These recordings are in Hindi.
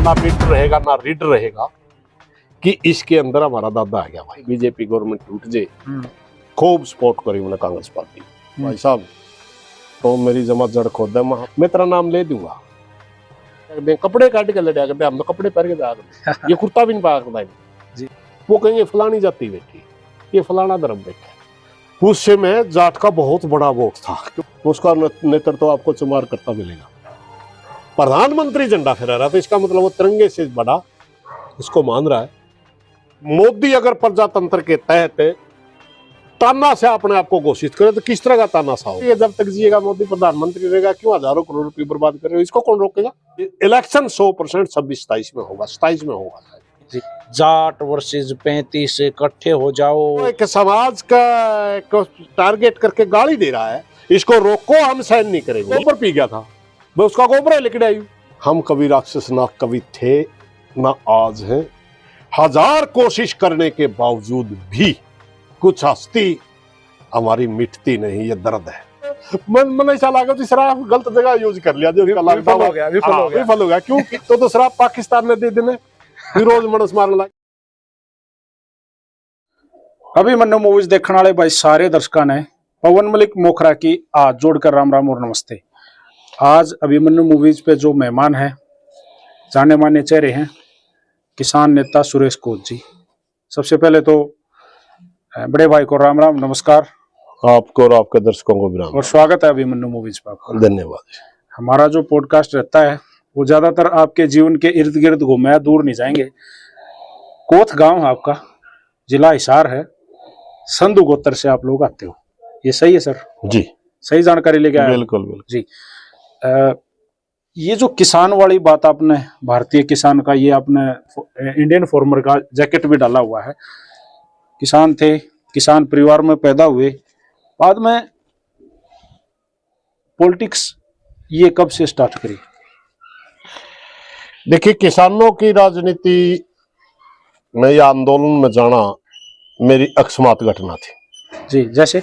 ना मीटर रहेगा ना रीड रहेगा कि इसके अंदर हमारा दादा आ गया भाई। बीजेपी गवर्नमेंट टूट जाए, खूब सपोर्ट करी मैंने कांग्रेस पार्टी। भाई साहब तो मेरी जमा जड़ खोद है, मैं तेरा नाम ले दूंगा। कपड़े काट के लड़ा करते, हम तो कपड़े पहन के जा ये कुर्ता भी नहीं पाया करता। वो कहेंगे फलानी जाति बैठी, ये फलाना धर्म बैठा है। उससे में जाट का बहुत बड़ा वोट था, उसका नेतृत्व तो आपको चुमार करता मिलेगा। प्रधानमंत्री झंडा फहरा रहा था, इसका मतलब वो तिरंगे से बड़ा इसको मान रहा है। मोदी अगर प्रजातंत्र के तहत ताना से अपने आप को घोषित करे तो किस तरह का ताना सा हो? ये जब तक जिएगा मोदी प्रधानमंत्री रहेगा, क्यों हजारों करोड़ रुपए बर्बाद कर रहे हो? इसको कौन रोकेगा? इलेक्शन 100% 26-27 में होगा, 27 में होगा। जाट वर्सेस 35 इकट्ठे हो जाओ, एक समाज का टारगेट करके गाली दे रहा है, इसको रोको, हम सहन नहीं करेंगे। गोबर पी गया था, मैं उसका गोबर लेके आई। हम कभी राक्षस ना कभी थे ना आज हैं। 1000 कोशिश करने के बावजूद भी कुछ हस्ती हमारी मिटती नहीं, ये दर्द है। मन ऐसा लगा कि शराब गलत जगह यूज कर लिया, जो विफल हो गया। क्यों? तो शराब पाकिस्तान ने दे देने, फिर रोज मनस मारने लगा। अभिमन्यु मूवीज देखने वाले भाई सारे दर्शकों ने पवन मलिक मोखरा की हाथ जोड़कर राम राम और नमस्ते। आज अभिमन्यु मूवीज पे जो मेहमान हैं, जाने माने चेहरे हैं, किसान नेता सुरेश कोच जी। सबसे पहले तो बड़े भाई को राम राम, नमस्कार आपको और आपके दर्शकों को भी राम और स्वागत है अभिमन्यु मूवीज पर आपका। धन्यवाद। हमारा जो पॉडकास्ट रहता है वो ज्यादातर आपके जीवन के इर्द गिर्द घूमे, दूर नहीं जाएंगे। कोथ गांव है आपका, जिला हिसार है, संधु गोत्र से आप लोग आते हो, ये सही है सर? जी सही जानकारी लेके आए? बिल्कुल बिल्कुल जी। ये जो किसान वाली बात आपने, भारतीय किसान का, ये आपने इंडियन फार्मर का जैकेट भी डाला हुआ है। किसान थे, किसान परिवार में पैदा हुए, बाद में पॉलिटिक्स ये कब से स्टार्ट करी? देखिए, किसानों की राजनीति में या आंदोलन में जाना मेरी अकस्मात घटना थी। जी, जैसे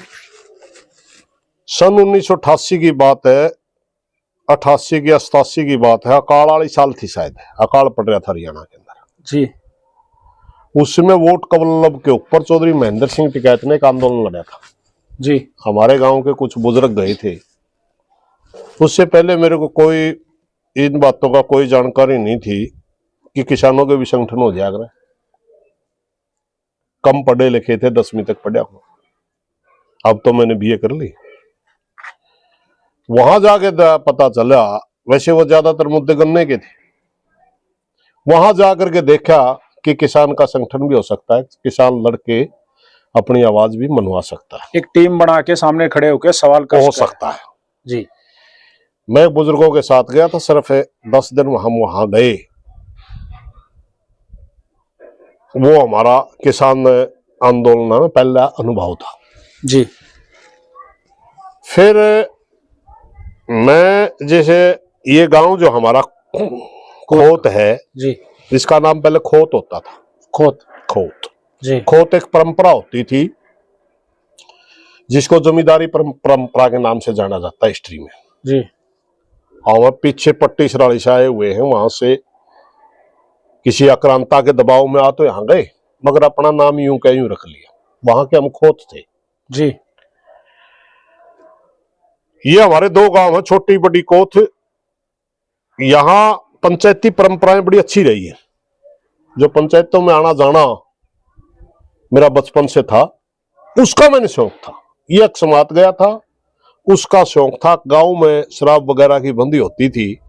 सन 1988 की बात है, 88 की 87 की बात है। अकाल वाली साल थी शायद, अकाल पड़ रहा था हरियाणा के अंदर जी। उसमें वोट कबल्लभ के ऊपर चौधरी महेंद्र सिंह टिकैत ने एक आंदोलन लड़ा था जी। हमारे गांव के कुछ बुजुर्ग गए थे। उससे पहले मेरे को कोई इन बातों का कोई जानकारी नहीं थी कि किसानों के भी संगठन हो जाएगा। कम पढ़े लिखे थे, 10वीं तक पढ़ा हूं, अब तो मैंने बीए कर ली। वहां जाके पता चला, वैसे वो ज्यादातर मुद्दे गन्ने के थे। वहां जाकर के देखा कि किसान का संगठन भी हो सकता है, किसान लड़के अपनी आवाज भी मनवा सकता है, एक टीम बना के सामने खड़े होकर सवाल कर हो सकता है जी। मैं बुजुर्गों के साथ गया था, सिर्फ 10 दिन हम वहां गए। वो हमारा किसान आंदोलन में पहला अनुभव था जी। फिर मैं, जैसे ये गांव जो हमारा खोत है जी, इसका नाम पहले खोत होता था। खोत जी। खोत एक परंपरा होती थी जिसको जमींदारी परंपरा के नाम से जाना जाता है हिस्ट्री में जी। और पीछे पट्टी सराली से आए हुए हैं, वहां से किसी आक्रांता के दबाव में आ तो यहाँ गए, मगर अपना नाम यूं का यूं रख लिया। वहां के हम खोत थे जी। ये हमारे 2 गांव है, छोटी बड़ी कोथ। यहाँ पंचायती परंपराएं बड़ी अच्छी रही है। जो पंचायतों में आना जाना मेरा बचपन से था, उसका मैंने शौक था। ये अकस्मात गया था, उसका शौक था। गांव में शराब वगैरह की बंदी होती थी,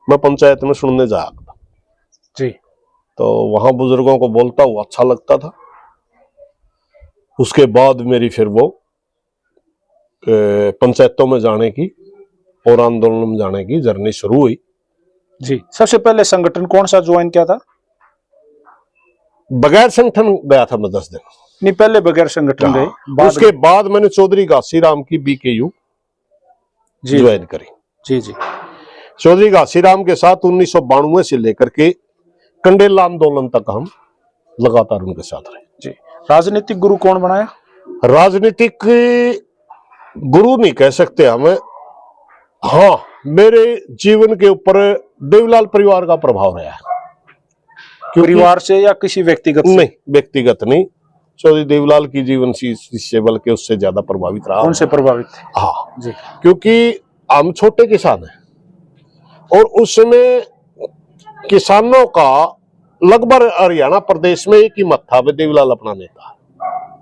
मैं पंचायत में सुनने जाया था जी। तो वहां बुजुर्गों को बोलता हुआ अच्छा लगता था। उसके बाद मेरी फिर वो पंचायतों में जाने की और आंदोलन में जाने की जर्नी शुरू हुई जी। सबसे पहले संगठन कौन सा ज्वाइन किया था? बगैर संगठन गया था मैं 10 दिन। नहीं, पहले बगैर संगठन गए, उसके बाद मैंने चौधरी घासीराम की बीकेयू ज्वाइन करी। जी जी। चौधरी घासीराम के साथ 1992 से लेकर के कंडेला आंदोलन तक हम लगातार उनके साथ रहे जी। राजनीतिक गुरु कौन बनाया? राजनीतिक गुरु नहीं कह सकते हमें, हाँ मेरे जीवन के ऊपर देवीलाल परिवार का प्रभाव रहा है। परिवार से या किसी व्यक्तिगत से? नहीं, व्यक्तिगत नहीं, चौधरी देवलाल की जीवन से बल्कि उससे ज्यादा प्रभावित रहा। उनसे प्रभावित थे? हाँ जी। क्योंकि हम छोटे किसान हैं और उस समय किसानों का लगभग हरियाणा प्रदेश में एक ही मत था, देवलाल अपना नेता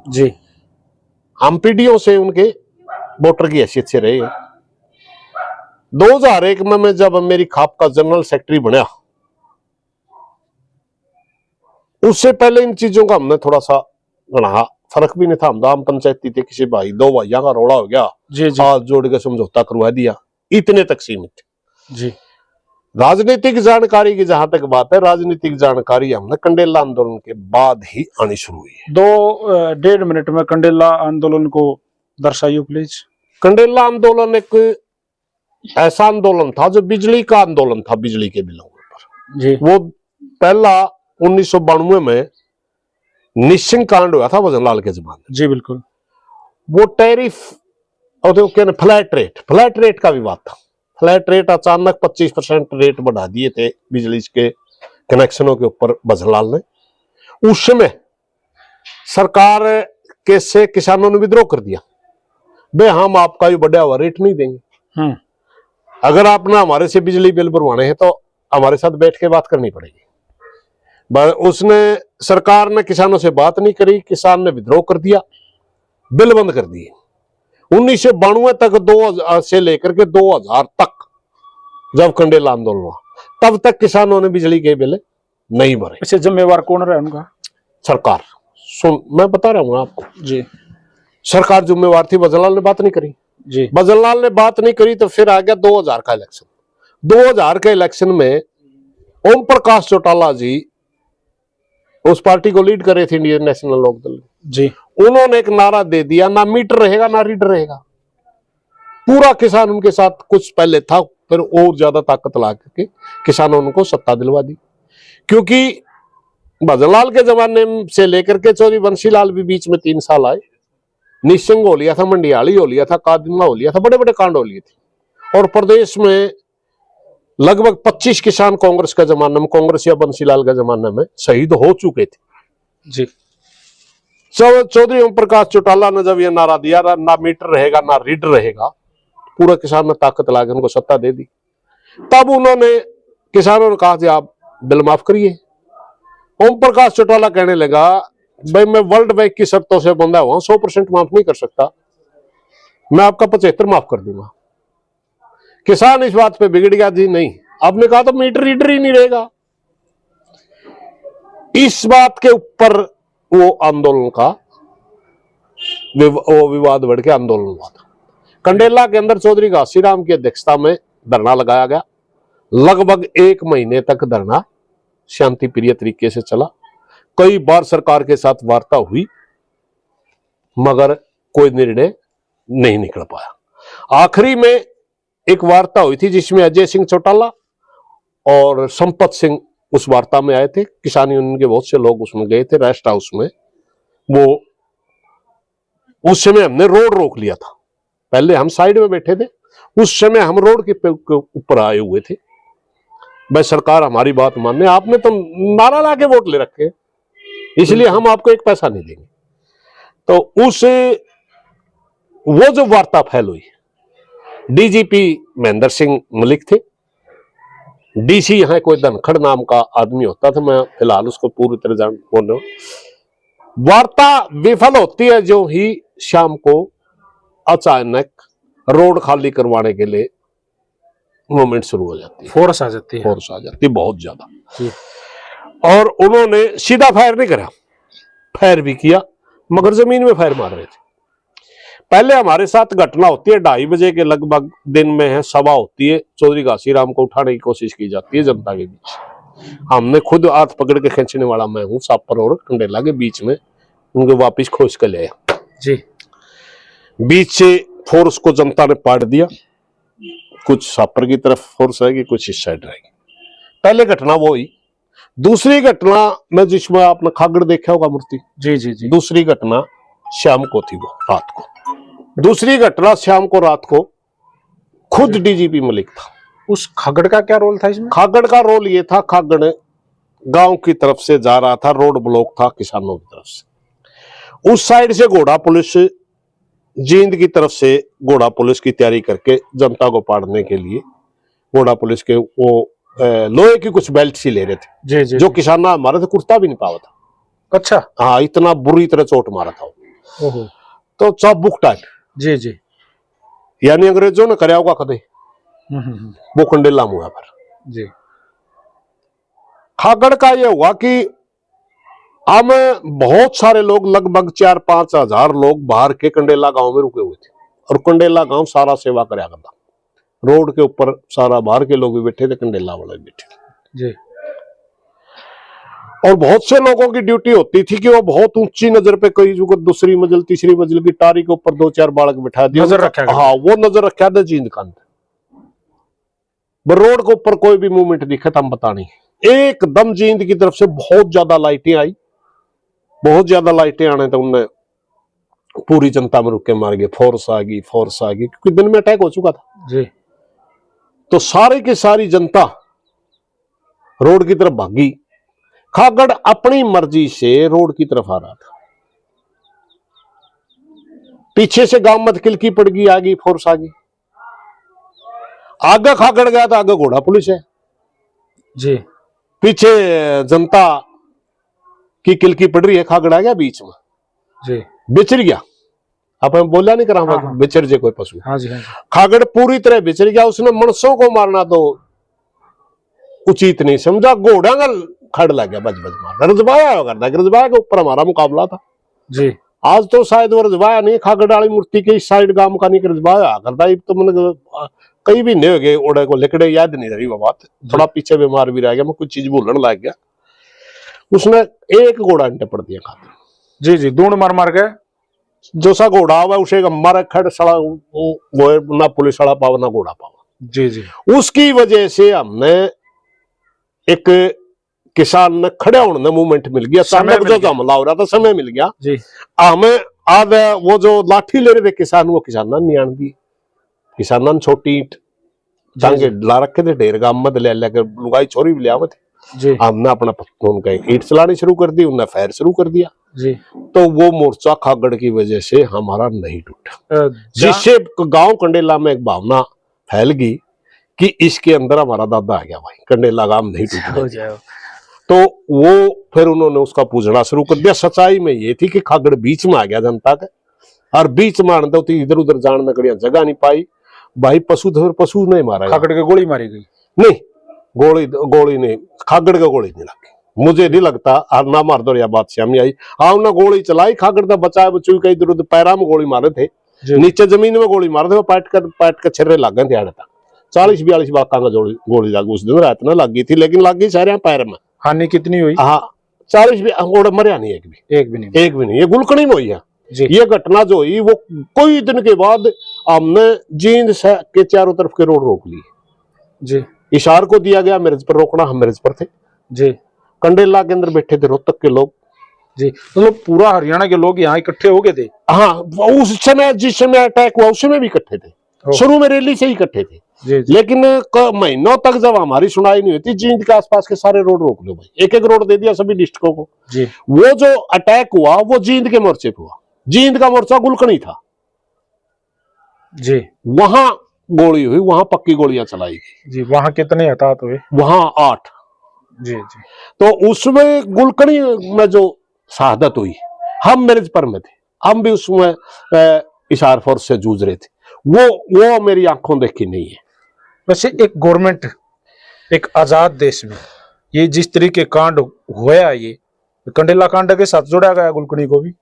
जी। हम पीढ़ियों से उनके वोटर की हैसियत से रहे हैं। 2001 में मैं जब मेरी खाप का जनरल सेक्रेटरी बना, उससे पहले इन चीजों का हमने थोड़ा सा गढ़ा, फर्क भी नहीं था। हम आम पंचायती थे, किसी भाई दो भाइयों का रोड़ा हो गया, जी जी हाथ जोड़ के समझौता करवा दिया, इतने तक सीमित जी। राजनीतिक जानकारी की जहां तक बात है, राजनीतिक जानकारी हमने कंडेला आंदोलन के बाद ही आनी शुरू हुई है। 2.5 मिनट में कंडेला आंदोलन को दर्शाइए प्लीज। कंडेला आंदोलन एक ऐसा आंदोलन था जो बिजली का आंदोलन था, बिजली के बिलों पर। जी। वो पहला 1992 में निश्चिंग कांड हुआ था भजनलाल के जमाने। जी बिल्कुल। वो टैरिफ और तो क्या फ्लैट रेट का विवाद था। फ्लैट रेट अचानक 25% रेट बढ़ा दिए थे बिजली के कनेक्शनों के ऊपर भजनलाल ने। उस समय सरकार के से किसानों ने विद्रोह कर दिया, बे हम आपका ये बढ़ा हुआ रेट नहीं देंगे, अगर आपने हमारे से बिजली बिल भरवाने हैं तो हमारे साथ बैठ के बात करनी पड़ेगी। उसने सरकार ने किसानों से बात नहीं करी, किसान ने विद्रोह कर दिया, बिल बंद कर दिए। 1992 तक 2000 से लेकर के 2000 तक जब कंडेला आंदोलन हुआ, तब तक किसानों ने बिजली के बिल नहीं भरे। इससे जिम्मेवार कौन रहा उनका? सरकार। सुन, मैं बता रहा हूं आपको जी। सरकार जिम्मेवार थी, भजनलाल ने बात नहीं करी जी। भजनलाल ने बात नहीं करी तो फिर आ गया 2000 का इलेक्शन। 2000 के इलेक्शन में ओम प्रकाश चौटाला जी उस पार्टी को लीड कर रहे थे, इंडियन नेशनल लोकदल जी। उन्होंने एक नारा दे दिया, ना मीटर रहेगा ना रीडर रहेगा। पूरा किसान उनके साथ कुछ पहले था, फिर और ज्यादा ताकत ला करके किसानों उनको सत्ता दिलवा दी। क्योंकि भजनलाल के जमाने से लेकर के चौधरी बंसीलाल भी बीच में 3 साल आए, निशंग हो लिया था, मंडियाली हो लिया था, कादिमा हो लिया था, बड़े बड़े कांड हो लिए थे। और प्रदेश में लगभग 25 किसान कांग्रेस का जमाने में, कांग्रेस या बंसीलाल का जमाने में शहीद हो चुके थे। जी। चौधरी ओम प्रकाश चौटाला ने जब यह नारा दिया, ना मीटर रहेगा ना रीडर रहेगा, पूरा किसान ने ताकत लाकर उनको सत्ता दे दी। तब उन्होंने किसानों ने कहा कि आप बिल माफ करिए। ओम प्रकाश चौटाला कहने लगा, भाई मैं वर्ल्ड बैंक की शर्तों से बंधा हुआ, 100% माफ नहीं कर सकता, मैं आपका 75 माफ कर दूंगा। किसान इस बात पे बिगड़ गया, जी नहीं, आपने कहा तो मीटर रीडर ही नहीं रहेगा। इस बात के ऊपर वो आंदोलन का वो विवाद बढ़ के आंदोलन हुआ था। कंडेला के अंदर चौधरी घासीराम की अध्यक्षता में धरना लगाया गया। लगभग 1 महीने तक धरना शांति प्रिय तरीके से चला। कई बार सरकार के साथ वार्ता हुई मगर कोई निर्णय नहीं निकल पाया। आखिरी में एक वार्ता हुई थी जिसमें अजय सिंह चौटाला और संपत सिंह उस वार्ता में आए थे। किसान यूनियन के बहुत से लोग उसमें गए थे, रेस्ट हाउस में। वो उस समय हमने रोड रोक लिया था, पहले हम साइड में बैठे थे, उस समय हम रोड के ऊपर आए हुए थे। भाई सरकार हमारी बात मानने, आपने तो नारा ला के वोट ले रखे, इसलिए हम आपको 1 पैसा नहीं देंगे। तो उस वो जो वार्ता फैल हुई, डीजीपी महेंद्र सिंह मलिक थे, डीसी यहाँ कोई धनखड़ नाम का आदमी होता था, मैं फिलहाल उसको पूरी तरह जान बोल रहा हूं। वार्ता विफल होती है जो ही शाम को अचानक रोड खाली करवाने के लिए मूवमेंट शुरू हो जाती है, फोर्स आ जाती है, फोर्स आ जाती है बहुत ज्यादा। और उन्होंने सीधा फायर नहीं करा, फायर भी किया मगर जमीन में फायर मार रहे थे। पहले हमारे साथ घटना होती है 2:30 बजे के लगभग, दिन में है, सभा होती है, चौधरी घासीराम को उठाने की कोशिश की जाती है जनता के बीच। हमने खुद हाथ पकड़ के खींचने वाला मैं हूँ, सापर और कंडेला के बीच में उनको वापिस खोज कर ले आया जी। बीच से फोर्स को जनता ने पाट दिया, कुछ सापर की तरफ फोर्स रहेगी, कुछ इस साइड रहेगी। पहले घटना वो हुई। दूसरी घटना में जिसमें आपने खागड़ देखा होगा मूर्ति, जी जी जी, दूसरी घटना शाम को थी, वो रात को। दूसरी घटना शाम को रात को खुद डीजीपी मलिक था। उस खागड़ का क्या रोल था इसमें? खागड़ का रोल ये था, खागड़ गांव की तरफ से जा रहा था, रोड ब्लॉक था किसानों की तरफ से। उस साइड से घोड़ा पुलिस जींद की तरफ से घोड़ा पुलिस की तैयारी करके जनता को पाड़ने के लिए घोड़ा पुलिस के वो लोहे की कुछ बेल्ट सी ले रहे थे, जी जी जो किसान हमारे थे कुर्ता भी नहीं पावा था। अच्छा। हाँ, इतना बुरी तरह चोट मारा था। ओहो। तो चाबुक टाइप, जी जी, यानी अंग्रेजों ने कराया होगा कदे वो कंडेला मुआ पर जी। खागड़ का ये हुआ कि हम बहुत सारे लोग, लगभग 4-5 हजार लोग बाहर के कंडेला गांव में रुके हुए थे, और कंडेला गांव सारा सेवा कराया करता। रोड के ऊपर सारा बाहर के लोग भी बैठे थे, कंडेला वाले भी बैठे थे जी। और बहुत से लोगों की ड्यूटी होती थी कि वो बहुत ऊंची नजर पे, कई जो दूसरी मंजिल तीसरी मंजिल की टारी के ऊपर 2-4 बालक बिठा दिया, नजर रखा। हाँ, वो नजर रखा था जींद का रोड के ऊपर कोई भी मूवमेंट दिखे तो हम बता नहीं। एकदम जींद की तरफ से बहुत ज्यादा लाइटें आई, बहुत ज्यादा लाइटें आने तो उनने पूरी जनता में रुक के मार गए। फोर्स आ गई क्योंकि दिन में अटैक हो चुका था जी। तो सारी की सारी जनता रोड की तरफ भागी। खागड़ अपनी मर्जी से रोड की तरफ आ रहा था, पीछे से गांव मत किलकी पड़ गई, आ गई फोर्स आ गई। आगे खागड़ गया था, आगे घोड़ा पुलिस है जी, पीछे जनता की किलकी पड़ रही है। खागड़ आ गया बीच में जी, बिचर गया। अपन बोला नहीं करा हाँ। बिचर जे कोई पशु। हाँ जी, हाँ जी। खागड़ पूरी तरह बिचर गया। उसने मनुष्यों को मारना तो उचित नहीं समझा, घोड़ा का खड़ लग गया, बज मार रजबाया करता। रजबाया के ऊपर हमारा मुकाबला था जी। आज तो शायद वो रजबाया नहीं, खागड़ वाली मूर्ति के इस साइड गांव का नहीं रजबाया करता। तो मैंने कई भी नहीं हो गए ओड़े को लिकड़े, याद नहीं रही वो बात, थोड़ा पीछे बीमार भी रह गया, मैं कुछ चीज भूलने लग गया। उसने एक घोड़ा अंटे पड़ दिया खाते। जी जी, दून मार के जो सा घोड़ा हुआ उसे मारा खड़ सड़ा, वो ना पुलिस वाला पावा ना घोड़ा पावा। जी जी। उसकी वजह से हमने एक किसान ने खड़े होने में मूवमेंट मिल गया, अचानक जो हमला हो रहा था समय मिल गया जी। हमें। आज वो जो लाठी ले रहे थे किसान, वो किसाना नहीं आन दी, किसाना ने छोटी ईट टांगे ला रखे थे, ढेर गांव में ले लेकर लुगाई छोरी भी ले आवे थे जी। हमने अपना उनका ईट चलानी शुरू कर दी, उन्हें फायर शुरू कर दिया जी। तो वो मोर्चा खागड़ की वजह से हमारा नहीं टूटा, जिससे गांव कंडेला में एक भावना फैल गई कि इसके अंदर हमारा दादा आ गया भाई, कंडेला गांव नहीं टूटा। तो वो फिर उन्होंने उसका पूछना शुरू कर दिया। सच्चाई में ये थी कि खागड़ बीच में आ गया जनता के, और बीच में आने तो इधर उधर जाने कड़िया जगह नहीं पाई भाई। पशु तो पशु नहीं मारा, खागड़ के गोली मारी गई नहीं, गोली नहीं, खागड़ का गोली नहीं लगी, मुझे नहीं लगता। और ना मार दो या बात सामने आई। हाँ, उन्होंने गोली चलाई, खागड़ का बचाए बच्चों का इधर उधर पैरा में गोली मारे थे, नीचे जमीन में गोली मारे थे, वो पैट कर छिर्रे लग गए थे। 40-42 बाका का गोली लगी उस दिन, रात में लग गई थी, लेकिन लग गई सारे पैर में। हानि कितनी हुई? हाँ, 40 भी मरिया नहीं, एक भी नहीं। ये गुलकनी में हुई है ये घटना जो हुई। वो कोई दिन के बाद हमने जींद के चारों तरफ के रोड रोक लिए जी। इशार को दिया गया मेरे पर रोकना, हम मेरे पर थे जी। कंडेला के अंदर बैठे थे रोहतक के लोग जी, मतलब पूरा हरियाणा के लोग यहाँ इकट्ठे हो गए थे। हाँ, उस समय जिस समय अटैक हुआ उस समय भी इकट्ठे थे, शुरू में रैली से ही इकट्ठे थे जी। लेकिन महीनों तक जब हमारी सुनाई नहीं हुई, जींद के आसपास के सारे रोड रोक लो भाई, एक रोड दे दिया सभी डिस्ट्रिक्टों को जी। वो जो अटैक हुआ वो जींद के मोर्चे पे हुआ। जींद का मोर्चा गुलकनी था जी, वहां गोली हुई, वहां पक्की गोलियां चलाई गई जी। वहां कितने हताहत हुए? वहां 8 जी जी। तो उसमें गुलकनी में जो शहादत हुई, हम मेरे पर में थे, हम भी उसमें इशार फोर्स से जूझ रहे थे, वो मेरी आंखों देखी नहीं है। वैसे एक गवर्नमेंट, एक आजाद देश में ये जिस तरीके कांड हुआ, ये कंडेला कांड के साथ जोड़ा गया गुलकनी को भी।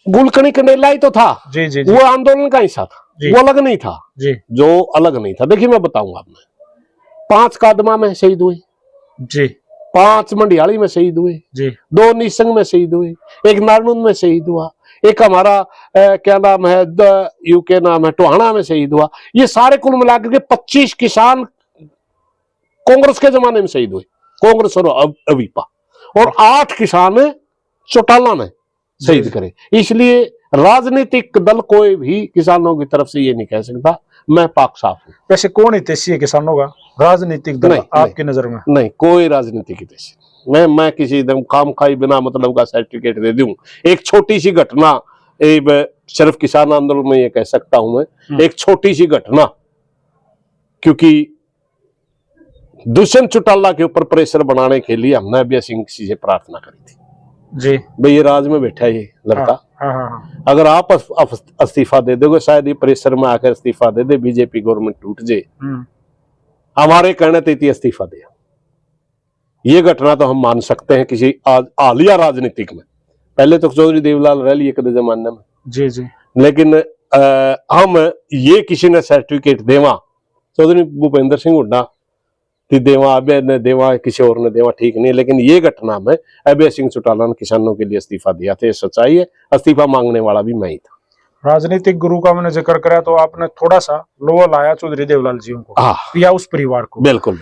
गुलकनी कंडेला ही तो था जी जी जी। वो आंदोलन का हिस्सा था, वो अलग नहीं था जी। जो अलग नहीं था, देखिए मैं बताऊंगा आपने, 5 कादमा में शहीद हुए जी, 5 मंडियाली में शहीद हुए जी, 2 निसंग में शहीद हुए, 1 नारनून में शहीद हुआ, एक हमारा क्या नाम है यूके नाम है टोहाना में शहीद हुआ। ये सारे कुल मिलाकर के 25 किसान कांग्रेस के जमाने में शहीद हुए, कांग्रेस और अवीपा, और 8 किसान चौटाला ने शहीद करे। इसलिए राजनीतिक दल कोई भी किसानों की तरफ से ये नहीं कह सकता मैं पाक साफ हूं। वैसे कौन हितैषी है किसानों का राजनीतिक दल नहीं, आपकी नजर में? नहीं, कोई राजनीतिक हितैषी मैं किसी एकदम काम खाई बिना मतलब का सर्टिफिकेट दे दूं। एक छोटी सी घटना सिर्फ किसान आंदोलन में ये कह सकता हूं मैं, एक छोटी सी घटना, क्योंकि दुष्यंत चौटाला के ऊपर प्रेशर बनाने के लिए हमने अभय सिंह से प्रार्थना करी थी जी भाई ये राज में बैठा है ये लड़का, हाँ। अगर आप इस्तीफा दे दोगे शायद ये प्रेशर में आकर इस्तीफा दे दे, बीजेपी गवर्नमेंट टूट जाए। हमारे कहने तो इस्तीफा दिया, ये घटना तो हम मान सकते हैं किसी हालिया राजनीतिक में। पहले तो चौधरी देवलाल रह लिए कदे जमाने में जी जी, लेकिन हम ये किसी ने सर्टिफिकेट देवा, चौधरी भूपेंद्र सिंह हुड्डा देवा, अभय ने देवा, किसी और ने देवा, ठीक नहीं, लेकिन ये घटना में अभय सिंह चौटाला ने किसानों के लिए इस्तीफा दिया था, ये सच्चाई है। इस्तीफा मांगने वाला भी मैं ही था। राजनीतिक गुरु का मैंने जिक्र करा तो आपने थोड़ा सा लोहा लाया चौधरी देवलाल जी को या उस परिवार को। बिल्कुल।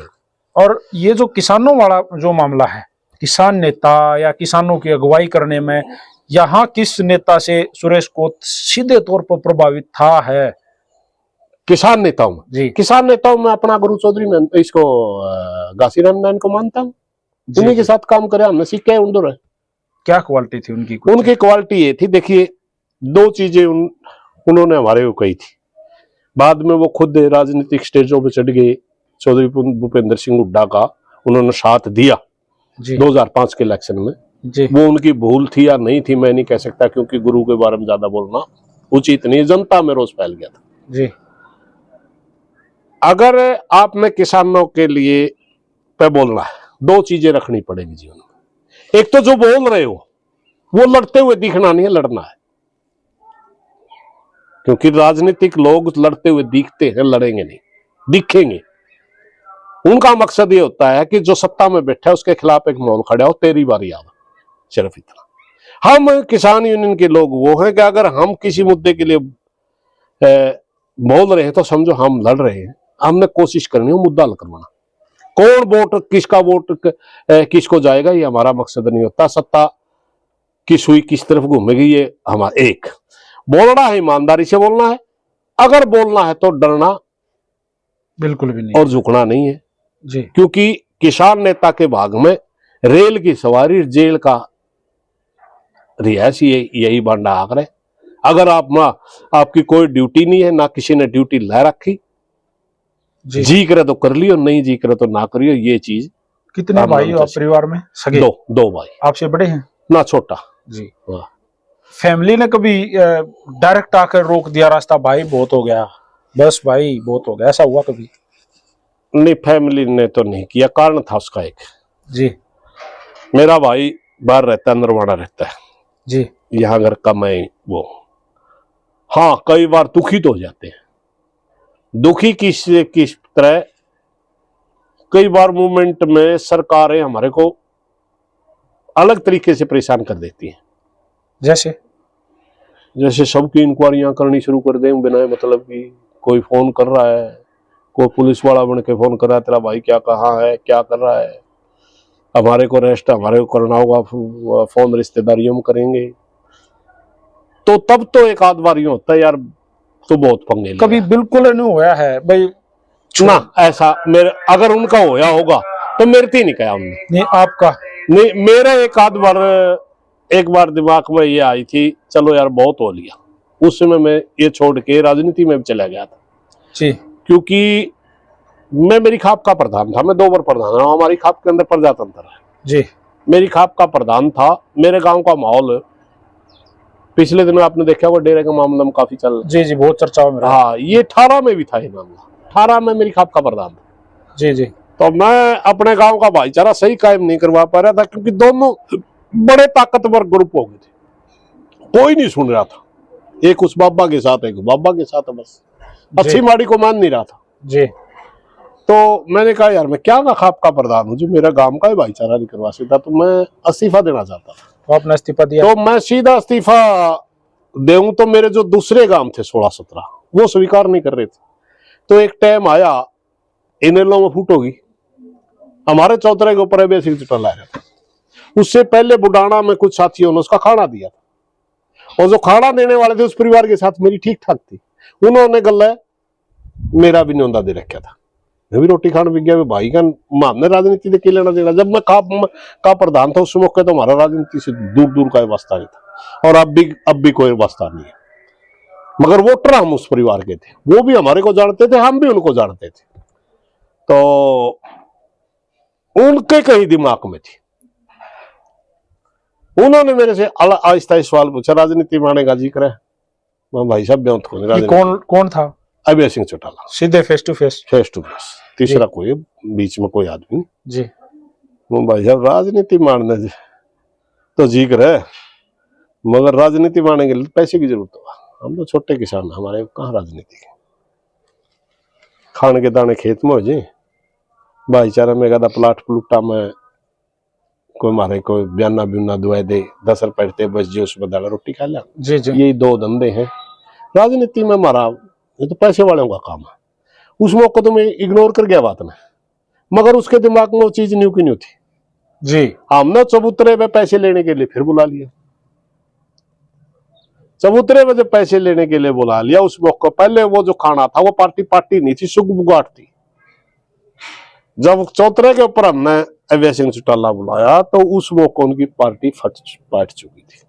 और ये जो किसानों वाला जो मामला है, किसान नेता या किसानों की अगुवाई करने में यहाँ किस नेता से सुरेश कोत सीधे तौर पर प्रभावित था है? किसान नेताओं में जी, किसान नेताओं में अपना गुरु चौधरी में इसको घासीराम नारायण को मानता हूँ, उन्हीं के साथ काम करे, हमने सीखे उनसे। क्या क्वालिटी थी उनकी? उनकी क्वालिटी ये थी, देखिए दो चीजें उन्होंने हमारे को कही थी, बाद में वो खुद राजनीतिक स्टेजों पे चढ़ गए। चौधरी भूपेंद्र सिंह हुड्डा का उन्होंने साथ दिया 2005 के इलेक्शन में जी। वो उनकी भूल थी या नहीं थी मैं नहीं कह सकता, क्योंकि गुरु के बारे में ज्यादा बोलना उचित नहीं, जनता में रोष फैल गया था जी। अगर आप में किसानों के लिए पे बोलना है, दो चीजें रखनी पड़ेगी जीवन में। एक तो जो बोल रहे हो वो लड़ते हुए दिखना नहीं है, लड़ना है, क्योंकि राजनीतिक लोग लड़ते हुए दिखते हैं, लड़ेंगे नहीं, दिखेंगे। उनका मकसद ये होता है कि जो सत्ता में बैठा है उसके खिलाफ एक माहौल खड़ा हो, तेरी बारी आवा, सिर्फ इतना। हम किसान यूनियन के लोग वो हैं कि अगर हम किसी मुद्दे के लिए बोल रहे हैं तो समझो हम लड़ रहे हैं, हमने कोशिश करनी है मुद्दा हल करवाना। कौन वोट किसका वोट किसको जाएगा ये हमारा मकसद नहीं होता, सत्ता की सुई किस तरफ घूमेगी ये हमारा। एक बोलना है, ईमानदारी से बोलना है, अगर बोलना है तो डरना बिल्कुल भी नहीं और झुकना नहीं है जी, क्योंकि किसान नेता के भाग में रेल की सवारी, जेल का रिहायश यही बांडा आकर है। अगर आपकी कोई ड्यूटी नहीं है, ना किसी ने ड्यूटी ला रखी, जी करे तो कर लियो, नहीं जी करे तो ना करियो, ये चीज। कितने भाई आप परिवार में? सगे? दो भाई। आपसे बड़े हैं? ना छोटा जी। फैमिली ने कभी डायरेक्ट आकर रोक दिया रास्ता, भाई बहुत हो गया, बस भाई बहुत हो गया, ऐसा हुआ कभी? नहीं, फैमिली ने तो नहीं किया, कारण था उसका एक जी। मेरा भाई बाहर रहता है, नरवाड़ा रहता है जी, यहाँ घर का मैं वो। हाँ, कई बार दुखी तो हो जाते हैं, दुखी किस तरह, कई बार मूवमेंट में सरकारें हमारे को अलग तरीके से परेशान कर देती हैं। जैसे सबकी इंक्वायरियां करनी शुरू कर दें बिना मतलब की, कोई फोन कर रहा है, कोई पुलिस वाला बन के फोन कर रहा है, तेरा भाई क्या कहाँ है, क्या कर रहा है, हमारे को रेस्ट हमारे को करना होगा, फोन रिश्तेदारियों में करेंगे, तो तब तो एक आध बार यूं होता है यार तो बहुत पंगे। कभी बिल्कुल नहीं होया है भाई ना ऐसा मेरे, अगर उनका होया होगा तो मेरे से नहीं कहा हमने। नहीं आपका? नहीं, मेरा एक बार दिमाग में ये आई थी, चलो यार बहुत हो लिया, उस समय मैं ये छोड़ के राजनीति में भी चला गया था जी, क्योंकि मैं मेरी खाप का प्रधान था, मैं 2 बार प्रधान रहा हूं, हमारी खाप के अंदर प्रजातंत्र है जी। मेरी खाप का प्रधान था। मेरे गांव का माहौल पिछले दिनों आपने देखा होगा, डेरे का मामला में काफी चल जी जी, बहुत चर्चाओं में। हाँ, ये 18 में भी था ये मामला, 18 में मेरी खाप का प्रधान था जी जी। तो मैं अपने गांव का भाईचारा सही कायम नहीं करवा पा रहा था क्योंकि दोनों बड़े ताकतवर ग्रुप हो गए थे, कोई नहीं सुन रहा था, एक उस बाबा के साथ, एक बाबा के साथ, बस अच्छी माड़ी को मान नहीं रहा था जी। तो मैंने कहा यार मैं क्या खाप का प्रधान हूँ जो मेरा गांव का भाईचारा नहीं करवा सकता, तो मैं इस्तीफा देना चाहता था। तो आपने इस्तीफा दिया? तो मैं सीधा इस्तीफा देऊं तो मेरे जो दूसरे गांव थे 16-17 वो स्वीकार नहीं कर रहे थे। तो एक टाइम आया, इनेलो में फूट होगी, हमारे चौधरी के ऊपर अभय सिंह चौटाला आया था, उससे पहले बुडाना में कुछ साथियों ने उसका खाना दिया था, और जो खाना देने वाले थे उस परिवार के साथ मेरी ठीक ठाक थी, उन्होंने गले मेरा भी न्योंदा दे रखा था मैं भी रोटी खाने भी गया भाई का मानने राजनीति के लेना देना। जब मैं का प्रधान था उस मौके तो हमारा राजनीति से दूर दूर का वास्ता नहीं था, और अब भी कोई वास्ता नहीं है। मगर वोटर हम उस परिवार के थे, वो भी हमारे को जानते थे, हम भी उनको जानते थे। तो उनके कहीं दिमाग में थी। उन्होंने मेरे से आहिस्ता सवाल पूछा, राजनीति में आने का जिक्र है? मैं भाई साहब ब्योंत को नहीं। कौन था? अभय सिंह चौटाला। सीधे face to face? Face to face, तीसरा कोई बीच में कोई आदमी नहीं जी। वो भाई साहब राजनीति मारने तो जिक्र है, मगर राजनीति मारने के लिए पैसे की जरूरत होगा। हम तो छोटे किसान, हमारे कहाँ राजनीति की, खाने के दाने खेत में हो जाए, भाईचारा में गदा प्लाट प्लुटा में कोई मारे, कोई बयाना ब्यूना दुआ दे, 10 रुपए बस जी उसमें दाल रोटी खा लिया। जी जी। यही 2 धंधे हैं राजनीति में हमारा, ये तो पैसे वालों का काम है। उस मौके तो मैं इग्नोर कर गया बात में, मगर उसके दिमाग में वो चीज न्यू की न्यू थी जी। हमने चबूतरे में पैसे लेने के लिए फिर बुला लिया। चबूतरे में जब पैसे लेने के लिए बुला लिया, उस मौके पहले वो जो खाना था वो पार्टी नहीं थी, सुगबुगाट थी। जब चौतरे के ऊपर हमने अभय सिंह चौटाला बुलाया तो उस मौके उनकी पार्टी फट चुकी थी।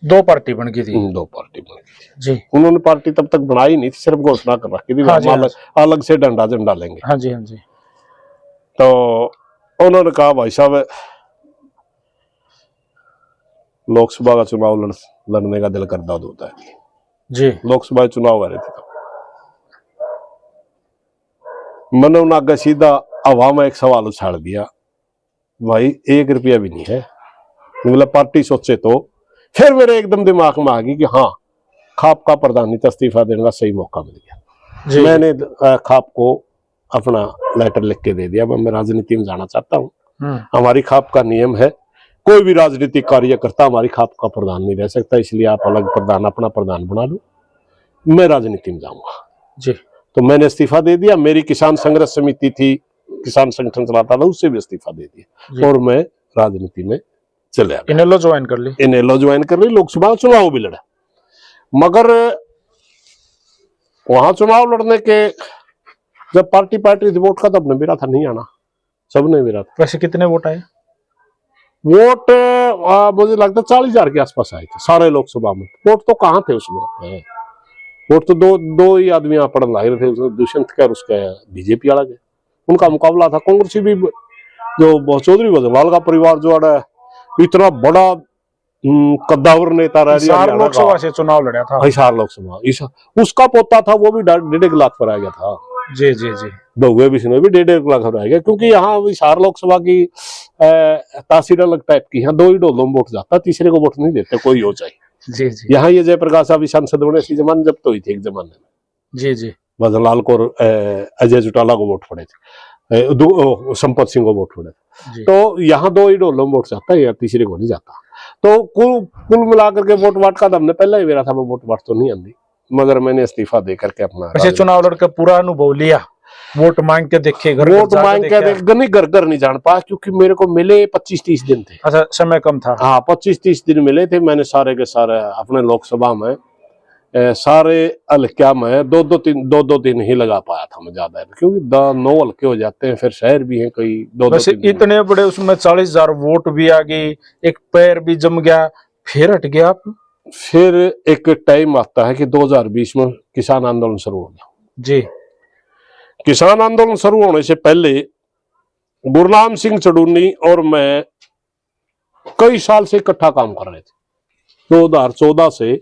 2 पार्टी बन गई थी? 2 पार्टी बन गई थी जी। उन्होंने पार्टी तब तक बनाई नहीं थी, सिर्फ घोषणा कर रखी थी। हाँ जी, अलग से झंडा लेंगे। हाँ जी हाँ जी। तो उन्होंने कहा भाई साहब लोकसभा का चुनाव लड़ने का दिल करता होता है जी। लोकसभा चुनाव आ रहे थे, मैंने उन्हें आगे सीधा हवा में एक सवाल उछाल दिया, भाई 1 रुपया भी नहीं है, मतलब पार्टी सोचे तो। फिर मेरे एकदम दिमाग में आ गई कि हाँ, खाप का प्रधानित्व इस्तीफा देने का सही मौका मिल गया। मैंने खाप को अपना लेटर लिख के दे दिया, मैं राजनीति में जाना चाहता हूँ। हमारी खाप का नियम है, कोई भी राजनीतिक कार्यकर्ता हमारी खाप का प्रधान नहीं रह सकता, इसलिए आप अलग प्रधान, अपना प्रधान बना लो, मैं राजनीति में जाऊंगा जी। तो मैंने इस्तीफा दे दिया। मेरी किसान संघर्ष समिति थी, किसान संगठन चलाता था, उससे भी इस्तीफा दे दिया और मैं राजनीति में चले आया। इनेलो ज्वाइन कर ली, लोकसभा चुनाव भी लड़ा, मगर वहां चुनाव लड़ने के जब पार्टी वोट का तो अपने मेरा था नहीं आना, सबने मेरा था। वैसे कितने वोट आए? वोट मुझे लगता है 40,000 के आसपास आए थे सारे लोकसभा में। वोट तो कहाँ थे उसमें, वोट तो दो ही आदमी यहाँ पढ़ लाए थे, दुष्यंत का और उसका बीजेपी वाला के। उनका मुकाबला था कांग्रेस भी, जो चौधरी भजनलाल का परिवार जो है इतना बड़ा कद्दावर नेता रह रहा, लोकसभा से चुनाव लड़ा था। हिसार लोकसभा, उसका पोता था, वो भी 1.5 लाख पर आ गया था। जी जी जी। बहुए भी 1.5 लाख पर आ गया, क्योंकि यहाँ हिसार लोकसभा की तासीर अलग टाइप की, यहाँ 2 ही डोलों में वोट जाता, तीसरे को वोट नहीं देते, कोई हो जाए। जी जी। यहाँ ये जयप्रकाश अभी सांसद बने, इसी जमाने जब तो हुई थी एक जमाने में। जी जी। भजनलाल को अजय चौटाला को वोट पड़े थे, संपत सिंह को वोट पड़े थे। तो यहाँ 2 ही डोलों में वोट जाता है, या तीसरे को नहीं जाता। तो कुल मिलाकर के वोट वाट का हमने पहले ही मेरा था, वो वोट वाट तो नहीं आती, मगर मैंने इस्तीफा दे करके अपना चुनाव लड़कर पूरा अनुभव लिया। वोट मांग के देखे, वोट मांग के घर नहीं जान पाया, क्योंकि मेरे को मिले 25-30 दिन थे। अच्छा, समय कम था। हाँ, 25-30 दिन मिले थे। मैंने सारे के सारे अपने लोकसभा में सारे हल्किया में 2 दिन ही लगा पाया था मैं ज्यादा, क्योंकि 9 हल्के हो जाते हैं, फिर शहर भी हैं कई 2 इतने बड़े, उसमें 40,000 वोट भी आ गई, एक पैर भी जम गया, फिर हट गया आप। फिर एक टाइम आता है कि 2020 में किसान आंदोलन शुरू हो गया जी। किसान आंदोलन शुरू होने से पहले गुरनाम सिंह चडूनी और मैं कई साल से इकट्ठा काम कर रहे थे। 2014 से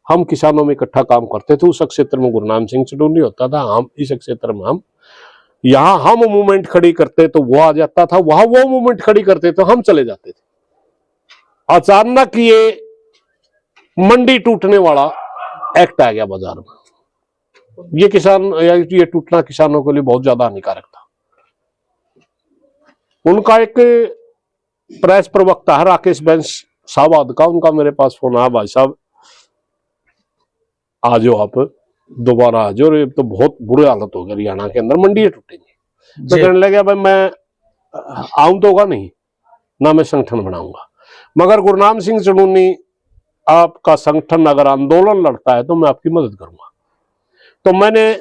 हम किसानों में इकट्ठा काम करते थे। उस क्षेत्र में गुरनाम सिंह चडूनी होता था, हम इस क्षेत्र में हम यहाँ हम मूवमेंट खड़ी करते तो वो आ जाता था, वहां वो मूवमेंट खड़ी करते तो हम चले जाते थे। अचानक ये मंडी टूटने वाला एक्ट आ गया बाजार में। ये टूटना किसानों के लिए बहुत ज्यादा हानिकारक था। उनका एक प्रेस प्रवक्ता है राकेश बेंस साहबाद का, उनका मेरे पास फोन आया, भाई साहब आ जाओ, आप दोबारा आ जाओ, ये तो बहुत बुरे हालत हो गई हरियाणा के अंदर, मंडी टूटेंगी। तो कहने लगे भाई मैं आऊं तो होगा नहीं ना, मैं संगठन बनाऊंगा, मगर गुरनाम सिंह चडूनी आपका संगठन अगर आंदोलन लड़ता है तो मैं आपकी मदद करूंगा। तो मैंने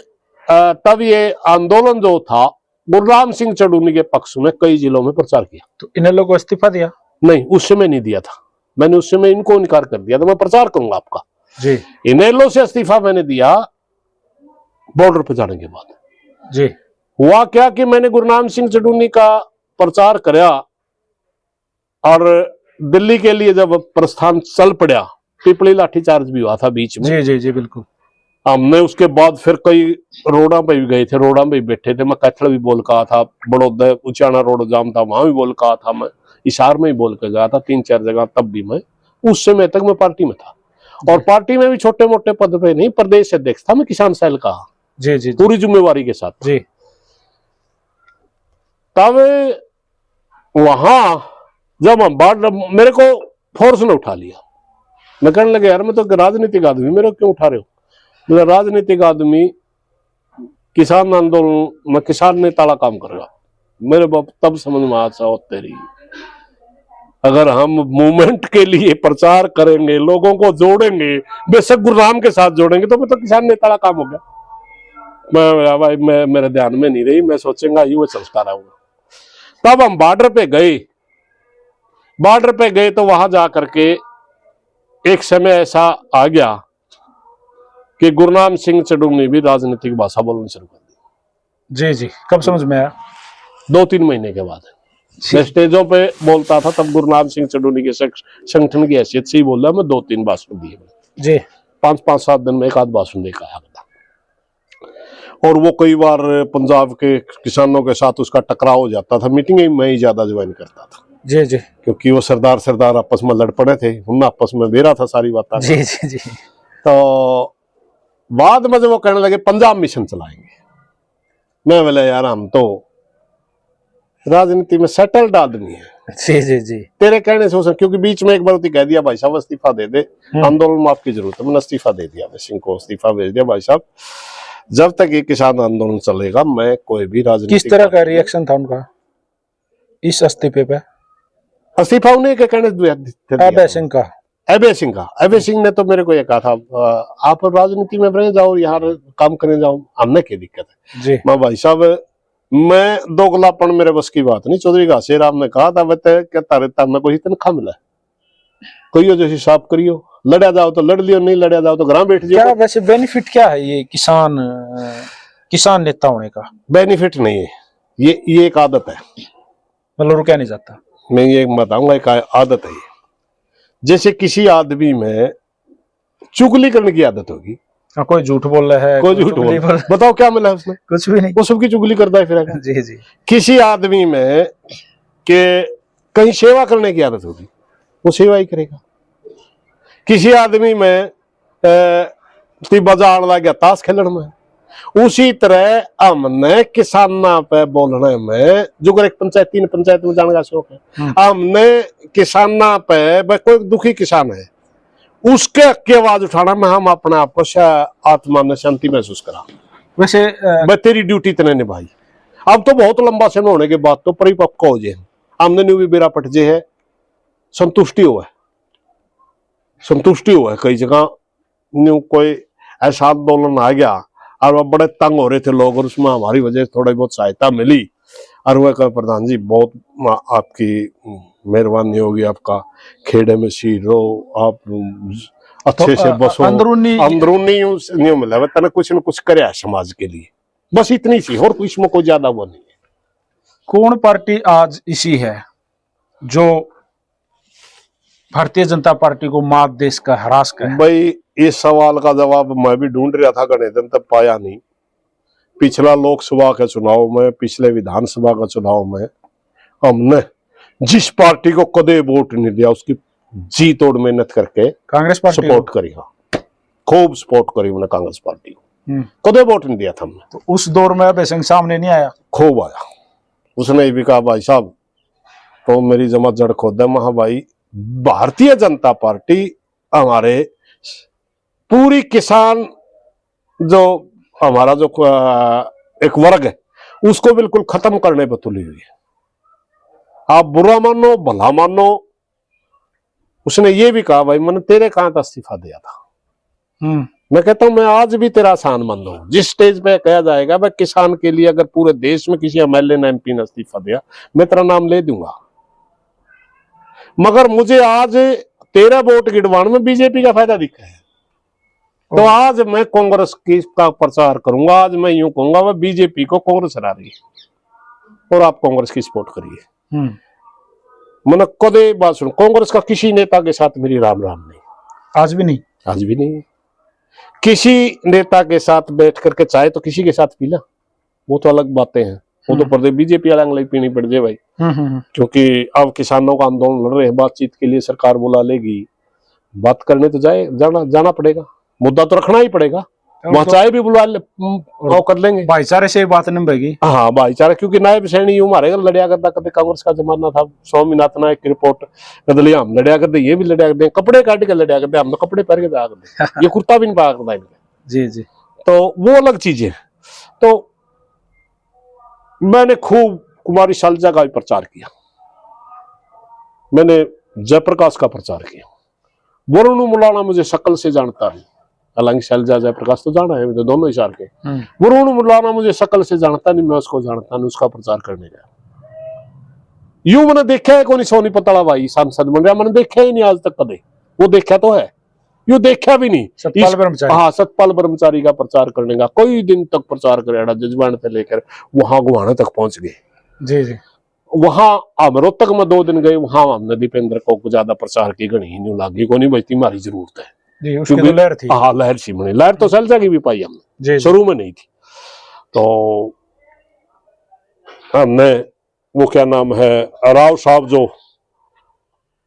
तब ये आंदोलन जो था गुरनाम सिंह चडूनी के पक्ष में कई जिलों में प्रचार किया। तो इन लोगों को इस्तीफा दिया? नहीं, उस समय नहीं दिया था, मैंने उस समय इनको इनकार कर दिया था, मैं प्रचार करूंगा आपका जी। इनेलो से इस्तीफा मैंने दिया बॉर्डर पर जाने के बाद जी। हुआ क्या कि मैंने गुरनाम सिंह चडूनी का प्रचार कराया और दिल्ली के लिए जब प्रस्थान चल पड़ा, पिपली लाठीचार्ज भी हुआ था बीच में। जी जी जी बिल्कुल। हमने उसके बाद फिर कई रोडा पे भी गए थे, रोडा पे भी बैठे थे, मैं कैथल भी बोल कहा था, बड़ौदा उचाना रोड जाम था वहां भी बोल कहा था, मैं इशार में ही बोल के गया था 3-4 जगह, तब भी मैं उस समय तक मैं पार्टी में था और पार्टी में भी छोटे मोटे पद पे नहीं, प्रदेश अध्यक्ष था मैं किसान सेल का। जी जी पूरी जिम्मेवारी के साथ जी। तब वहां जब हम बाढ़, मेरे को फोर्स ने उठा लिया, मैं कहने लगे यार मैं तो राजनीतिक आदमी, मेरे को क्यों उठा रहे हो? मेरा राजनीतिक आदमी किसान आंदोलन में किसान नेता का काम करेगा। मेरे बाप तब समझ में आया तेरी, अगर हम मूवमेंट के लिए प्रचार करेंगे, लोगों को जोड़ेंगे, बेशक गुरुराम के साथ जोड़ेंगे, तो मैं तो किसान नेता का काम हो गया। मैं मेरे ध्यान में नहीं रही, मैं सोचेंगा यूं चलता रहूंगा। तब हम बॉर्डर पे गए तो वहां जाकर के एक समय ऐसा आ गया कि गुरनाम सिंह चडूनी भी राजनीतिक भाषा बोलनी शुरू कर दी। जी जी। कब समझ में आया? 2-3 महीने के बाद मैं स्टेजों पे बोलता था, तब गुरनाम सिंह चडूनी के संगठन की हैसियत से ही बोला, मैं 2-3 भाषण दिए जी। 5-7 दिन में एक आध भाषण देकर आया था। और वो कई बार पंजाब के किसानों के साथ उसका टकराव हो जाता था, मीटिंग में ही ज्यादा ज्वाइन करता था। जी जी। क्योंकि वो सरदार आपस में लड़ पड़े थे, उनमें आपस में बेरा था सारी बात। जी जी जी। तो बाद में जब वो कहने लगे पंजाब मिशन चलाएंगे, मैं बोला यार हम तो राजनीति में सेटल्ड आदमी है। जी जी जी। तेरे कहने से क्योंकि बीच में एक बार कह दिया भाई साहब इस्तीफा दे दे, आंदोलन में आपकी जरूरत है, मैंने इस्तीफा दे दिया, मैं सिंह को इस्तीफा भेज दिया, भाई साहब जब तक ये किसान आंदोलन चलेगा मैं कोई भी राजनीति। किस तरह का रिएक्शन था उनका इस इस्तीफे पे? इस्तीफा उन्हीं के कहने अभय सिंह का। अभय सिंह ने तो मेरे को ये कहा था आप राजनीति में रह जाओ, यहाँ काम करने जाओ, हमने क्या दिक्कत है जी। मैं भाई साहब मैं दोगलापन मेरे बस की बात नहीं। चौधरी घासे राम ने कहा था कहता रहता मैं कोई तनख्वाह मिला कोई जो हिसाब करियो, लड़ा जाओ तो लड़ लियो, नहीं लड़ा जाओ तो घर बैठ जाओ। क्या वैसे बेनिफिट क्या है ये किसान नेता होने का? बेनिफिट नहीं है, ये एक आदत है, मतलब रुका नहीं जाता। मैं ये बताऊंगा एक आदत है। जैसे किसी आदमी में चुगली करने की आदत होगी, कोई झूठ बोल रहा है, कोई झूठ बोल, बताओ क्या मिला उसने? कुछ भी नहीं, वो सबकी चुगली करता है फिर। जी जी। किसी आदमी में के कहीं सेवा करने की आदत होगी, वो सेवा ही करेगा। किसी आदमी में बाजार लग गया ताश खेलने में, उसी तरह हमने किसाना पे बोलने में जो एक पंचायत में जाने का शौक है, हमने किसाना पे कोई दुखी किसान है उसके हक की आवाज उठाना में हम अपने आप को आत्मा में शांति महसूस करा। वैसे मैं तेरी ड्यूटी इतने निभाई। अब तो बहुत लंबा समय होने के बाद तो परिपक्व हो जाए, हमने न्यू भी बेरा पट जे है, संतुष्टि हुआ कई जगह न्यू कोई ऐसा आंदोलन आ गया और वह बड़े तंग हो रहे थे लोग, और उसमें हमारी वजह से थोड़ी बहुत सहायता मिली और वह कहा प्रधान जी बहुत आपकी मेहरबानी होगी, आपका खेड़े में सी रहो, आप अच्छे से बसो, अंदरूनी नहीं मिला तने कुछ न कुछ करे समाज के लिए, बस इतनी सी, और कुछ में कोई ज्यादा वो नहीं है। कौन पार्टी आज इसी है जो भारतीय जनता पार्टी को मात देश का हरास का है? भाई इस सवाल का जवाब मैं भी ढूंढ रहा था गणे दिन तक, पाया नहीं। पिछला लोकसभा के चुनाव में, पिछले विधानसभा का चुनाव में हमने जिस पार्टी को कदे वोट नहीं दिया उसकी जी तोड़ मेहनत करके कांग्रेस पार्टी सपोर्ट करी। हाँ, खूब सपोर्ट करी हमने कांग्रेस पार्टी को, कदे वोट नहीं दिया था हमने। तो उस दौर में अभय सिंह सामने नहीं आया? खूब आया, उसने भी कहा भाई साहब तो मेरी जमात जड़ खोद है। महा भाई भारतीय जनता पार्टी हमारे पूरी किसान जो हमारा जो एक वर्ग है उसको बिल्कुल खत्म करने पर तुली हुई है, आप बुरा मानो भला मानो। उसने ये भी कहा भाई मैंने तेरे कहां का इस्तीफा दिया था, मैं कहता हूं मैं आज भी तेरा आसानमंद हूं। जिस स्टेज पे कहा जाएगा भाई किसान के लिए अगर पूरे देश में किसी एमएलए ने एमपी ने इस्तीफा दिया, मैं तेरा नाम ले दूंगा। मगर मुझे आज 13 वोट गिरवाण में बीजेपी का फायदा दिखा है, तो आज मैं कांग्रेस की का प्रचार करूंगा। आज मैं यूं कहूंगा वह बीजेपी को कांग्रेस हरा रही है और आप कांग्रेस की सपोर्ट करिए। मैंने कदे बात सुन, कांग्रेस का किसी नेता के साथ मेरी राम राम नहीं, आज भी नहीं, आज भी नहीं। किसी नेता के साथ बैठ करके चाहे तो किसी के साथ पी ला, वो तो अलग बातें हैं, वो तो प्रदेश बीजेपी अलग पीनी पड़ जाए भाई। क्योंकि अब किसानों का आंदोलन लड़ रहे हैं, बातचीत के लिए सरकार बुला लेगी, बात करने तो जाना पड़ेगा, मुद्दा तो रखना ही पड़ेगा। वहां चाहे भी बुला ले कर लेंगे, भाईचारे से बात नहीं बनेगी। हाँ भाईचारा, क्योंकि नायब सैनी हमारे घर लड़िया करता, कभी कांग्रेस का जमाना था, स्वामीनाथन नायक की रिपोर्ट बदलिया हम लड़िया करते, ये भी लड़िया करते, कपड़े काट के लड़िया करते, हम तो कपड़े पहन के जाया करते, ये कुर्ता भी नहीं पाया करता इनका। जी जी, तो वो अलग चीजें। तो मैंने खूब कुमारी शैलजा का भी प्रचार किया, मैंने जयप्रकाश का प्रचार किया। वरुण मुलाना मुझे शक्ल से जानता है, हालांकि शैलजा जयप्रकाश तो जाना है, तो दोनों इशार के। वरुण मुलाना मुझे शक्ल से जानता नहीं, मैं उसको जानता नहीं, उसका प्रचार करने गया। यूं मैंने देखा है कोई सोनी पताड़ा भाई सांसद बन रहा, मैंने देखा ही नहीं आज तक कदे। वो देखा तो है, यूं देखा भी नहीं। सतपाल ब्रह्मचारी, हाँ, सतपाल ब्रह्मचारी का प्रचार करने का कोई दिन तक प्रचार करेगा, जजमान से लेकर वहां गुवाहाटी तक पहुंच गए। जी जी, वहां अमरोहतक में 2 दिन गए, वहां हमने दीपेंद्र को ज्यादा प्रचार की घनी नहीं लागी, को नहीं बचती हमारी जरूरत है जी, उसकी तो लहर थी। हाँ, लहर सी बनी, लहर तो शैलजा की भी पाई हमने, शुरू में नहीं थी। तो हमने वो क्या नाम है राव साहब जो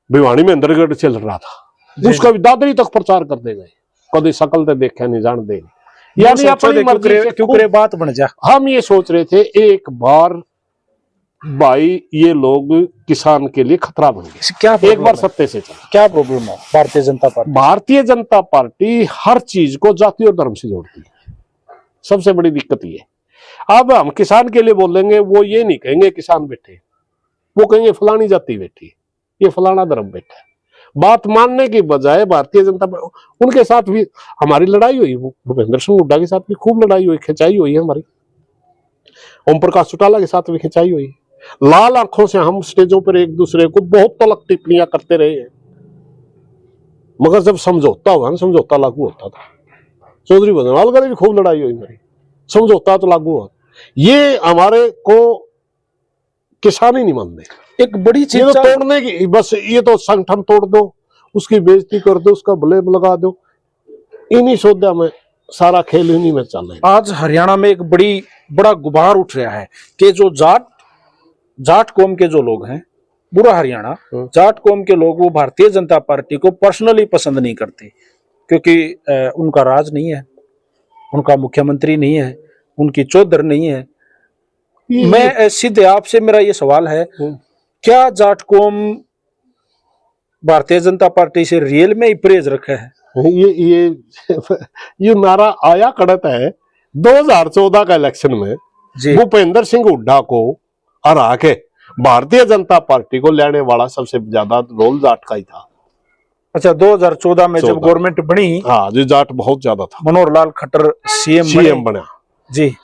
भिवानी में अंदरगढ़ चल रहा था, उसका भी दादरी तक प्रचार करते गए, कभी शकल तो देखा नहीं, जान दे, यानी अपनी मर्जी से क्यों बात बन जा। हम ये सोच रहे थे एक बार भाई ये लोग किसान के लिए खतरा बन गए, क्या एक बार सत्ते से चला। क्या प्रॉब्लम है भारतीय जनता पार्टी? भारतीय जनता पार्टी हर चीज को जाति और धर्म से जोड़ती है, सबसे बड़ी दिक्कत ये। अब हम किसान के लिए बोलेंगे, वो ये नहीं कहेंगे किसान बैठे, वो कहेंगे फलानी जाति बैठी, ये फलाना धर्म बैठा है। बात मानने की बजाय भारतीय जनता पार्टी, उनके साथ भी हमारी लड़ाई हुई, भूपेंद्र सिंह हुड्डा के साथ भी खूब लड़ाई हुई, खिंचाई हुई है हमारी, ओम प्रकाश चौटाला के साथ भी खिंचाई हुई। लाल आंखों से हम स्टेजों पर एक दूसरे को बहुत तलक टिप्पणियां करते रहे हैं, मगर जब समझौता हुआ ना, समझौता लागू होता था। चौधरी भजनलाल का भी खूब लड़ाई हुई हमारी, समझौता तो लागू हुआ। ये हमारे को किसान ही नहीं मानते। एक बड़ी चीज तो तोड़ने की, बस ये तो संगठन तोड़ दो, उसकी बेइज्जती कर दो, उसका ब्लेम लगा दो, इन्हीं सौदा में सारा खेल इन्हीं में चल रहा है। आज हरियाणा में एक बड़ा गुबार उठ रहा है कि जो जाट कौम के जो लोग हैं, पूरा हरियाणा जाट कौम के लोग, वो भारतीय जनता पार्टी को पर्सनली पसंद नहीं करते, क्योंकि उनका राज नहीं है, उनका मुख्यमंत्री नहीं है, उनकी चौधर नहीं है। मैं सीधे आपसे मेरा ये सवाल है, क्या जाट कौम भारतीय जनता पार्टी से रियल में ही परहेज रखा है? ये नारा आया कड़त है 2014 का इलेक्शन में, भूपेंद्र सिंह हुड्डा को हरा के भारतीय जनता पार्टी को लेने वाला सबसे ज्यादा रोल जाट का ही था। अच्छा, 2014 में जब गवर्नमेंट बनी, हाँ जी, जाट बहुत ज्यादा था। मनोहर लाल खट्टर सीएम बना जी,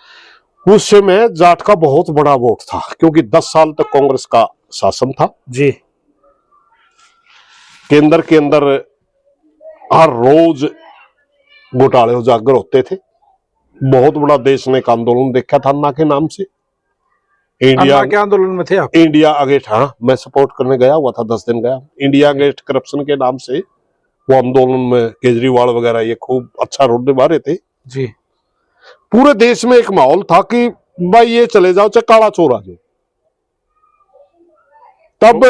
उस समय जाट का बहुत बड़ा वोट था, क्योंकि 10 साल तक कांग्रेस का शासन था जी। केंद्र के अंदर हर रोज घोटाले उजागर होते थे। बहुत बड़ा देश ने एक आंदोलन देखा था अन्ना के नाम से, इंडिया के आंदोलन में थे आप? इंडिया अगेंस्ट, हाँ, मैं सपोर्ट करने गया हुआ था, 10 दिन गया। इंडिया अगेंस्ट करप्शन के नाम से वो आंदोलन में केजरीवाल वगैरह ये खूब अच्छा रोड निभा रहे थे जी। पूरे देश में एक माहौल था कि भाई ये चले जाओ चाहे काला चोर आ जाओ। तब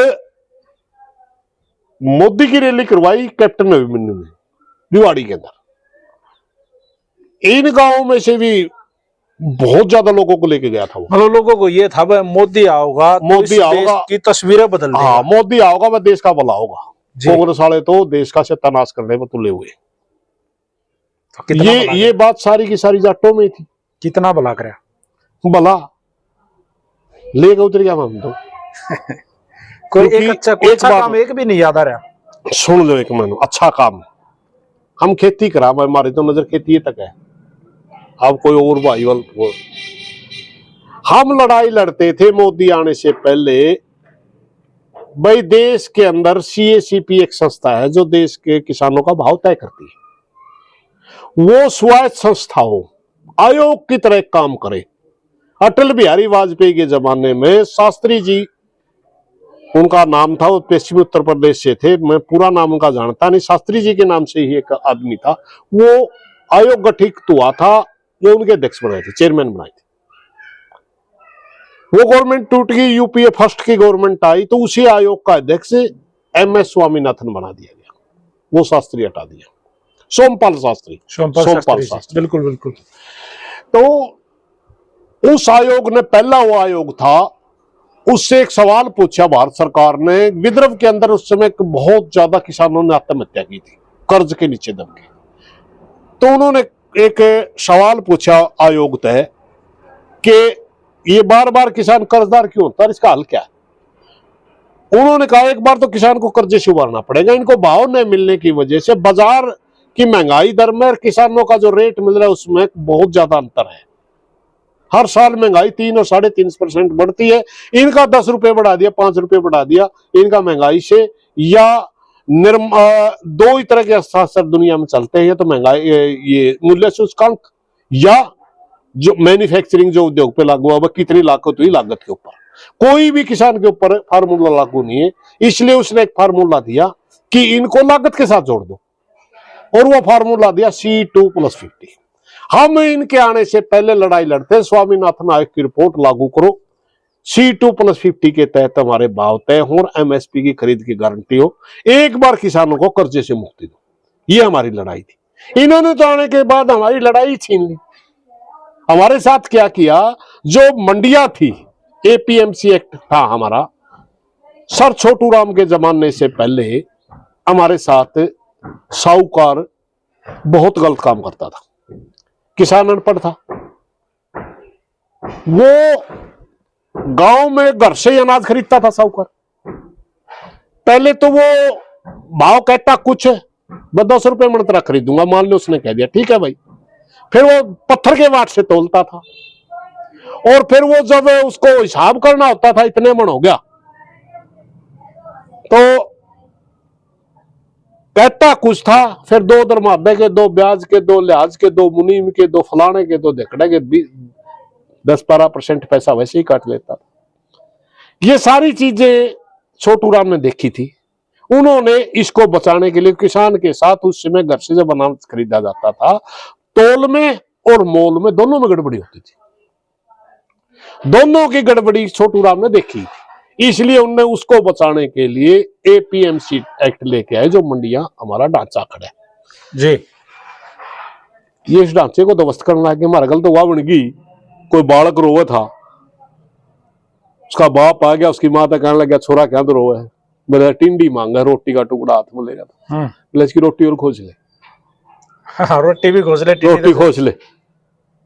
मोदी की रैली करवाई कैप्टन अभिमन्यु ने रिवाड़ी के अंदर। इन गांवों में से भी बहुत ज्यादा लोगों को लेके गया था वो। मतलब लोगों को ये था भाई मोदी आओगा, मोदी आओगा की तस्वीरें बदल देगा। हाँ, मोदी आओगा वह देश का भला होगा। कांग्रेस वाले तो देश का सत्यानाश करने में तुले हुए। तो ये बात सारी की सारी जाटों में थी। कितना भला कराया? भला लेके उतर गया हम तो। कोई एक अच्छा काम एक भी नहीं याद आ रहा। सुन लो एक मैंने अच्छा काम, हम खेती करा, हमारी तो नजर खेती तक है, अब कोई और भाई वाल हम लड़ाई लड़ते थे मोदी आने से पहले। भाई देश के अंदर CACP एक संस्था है जो देश के किसानों का भाव तय करती है। वो स्वायत्त संस्था हो, आयोग की तरह काम करे। अटल बिहारी वाजपेयी के जमाने में शास्त्री जी उनका नाम था, वो पश्चिमी उत्तर प्रदेश से थे, मैं पूरा नाम उनका जानता नहीं, शास्त्री जी के नाम से ही एक आदमी था, वो आयोग गठित हुआ था, वो उनके अध्यक्ष बनाए थे, चेयरमैन बनाए थे। वो गवर्नमेंट टूट गई, UPA फर्स्ट की गवर्नमेंट आई तो उसी आयोग का अध्यक्ष MS स्वामीनाथन बना दिया गया, वो शास्त्री हटा दिया, सोमपाल शास्त्री। बिल्कुल बिल्कुल। तो उस आयोग ने, पहला वो आयोग था, उससे एक सवाल पूछा भारत सरकार ने। विदर्भ के अंदर उस समय बहुत ज्यादा किसानों ने आत्महत्या की थी कर्ज के नीचे दब के, तो उन्होंने एक सवाल पूछा आयोग तय कि ये बार बार किसान कर्जदार क्यों होता है, इसका हल क्या है। उन्होंने कहा एक बार तो किसान को कर्जे से उबारना पड़ेगा, इनको भाव नहीं मिलने की वजह से बाजार की महंगाई दर में और किसानों का जो रेट मिल रहा है उसमें बहुत ज्यादा अंतर है। हर साल महंगाई 3 और 3.5% बढ़ती है, इनका 10 रुपए बढ़ा दिया, 5 रुपए बढ़ा दिया, इनका महंगाई से, या दो ही तरह के अर्थशास्त्र दुनिया में चलते हैं, तो महंगाई ये मूल्य सूचकांक, या जो मैन्युफैक्चरिंग जो उद्योग पे लागू हुआ कितनी लागत हुई लागत के ऊपर। कोई भी किसान के ऊपर फार्मूला लागू नहीं है, इसलिए उसने एक फार्मूला दिया कि इनको लागत के साथ जोड़ दो, और वो फार्मूला दिया C2+50। हम इनके आने से पहले लड़ाई लड़ते, स्वामीनाथन आयोग की रिपोर्ट लागू करो, C2+50 के तहत हमारे भाव तय हो और MSP की खरीद की गारंटी हो, एक बार किसानों को कर्जे से मुक्ति दो। ये हमारी लड़ाई थी। इन्होंने तो आने के बाद हमारी लड़ाई छीन ली। हमारे साथ क्या किया, जो मंडियां थी, APMC एक्ट था हमारा, सर छोटू राम के जमाने से पहले हमारे साथ साहूकार बहुत गलत काम करता था। किसान अनपढ़ था, वो गांव में घर से अनाज खरीदता था साहूकार। पहले तो वो भाव कहता कुछ, 200 रुपए मन तरह खरीदूंगा, मान लो उसने कह दिया ठीक है भाई, फिर वो पत्थर के वाट से तोलता था, और फिर वो जब उसको हिसाब करना होता था इतने मन हो गया, तो कहता कुछ था, फिर 2 दरमादे के, 2 ब्याज के, 2 लिहाज के, 2 मुनीम के, 2 फलाने के, 2 देखड़े के, 10-12% पैसा वैसे ही काट लेता था। ये सारी चीजें छोटू राम ने देखी थी। उन्होंने इसको बचाने के लिए किसान के साथ उस समय घर से जब अनाज खरीदा जाता था, तोल में और मोल में दोनों में गड़बड़ी होती थी। दोनों की गड़बड़ी छोटू राम ने देखी, इसलिए उनने उसको बचाने के लिए APMC एक्ट लेके आए, जो मंडियां हमारा ढांचा खड़ा है जी। ये इस ढांचे को ध्वस्त करने लगे। हमारा गल तो वह बन गई, कोई बालक रोवे था, उसका बाप आ गया, उसकी माँ तक कहने लगा छोरा क्या तो रोवे है, मेरा टिंडी मांगा, रोटी का टुकड़ा हाथ में ले जाता, बोले इसकी रोटी और खोज ले। हाँ, रोटी भी खोज ले, रोटी खोज ले,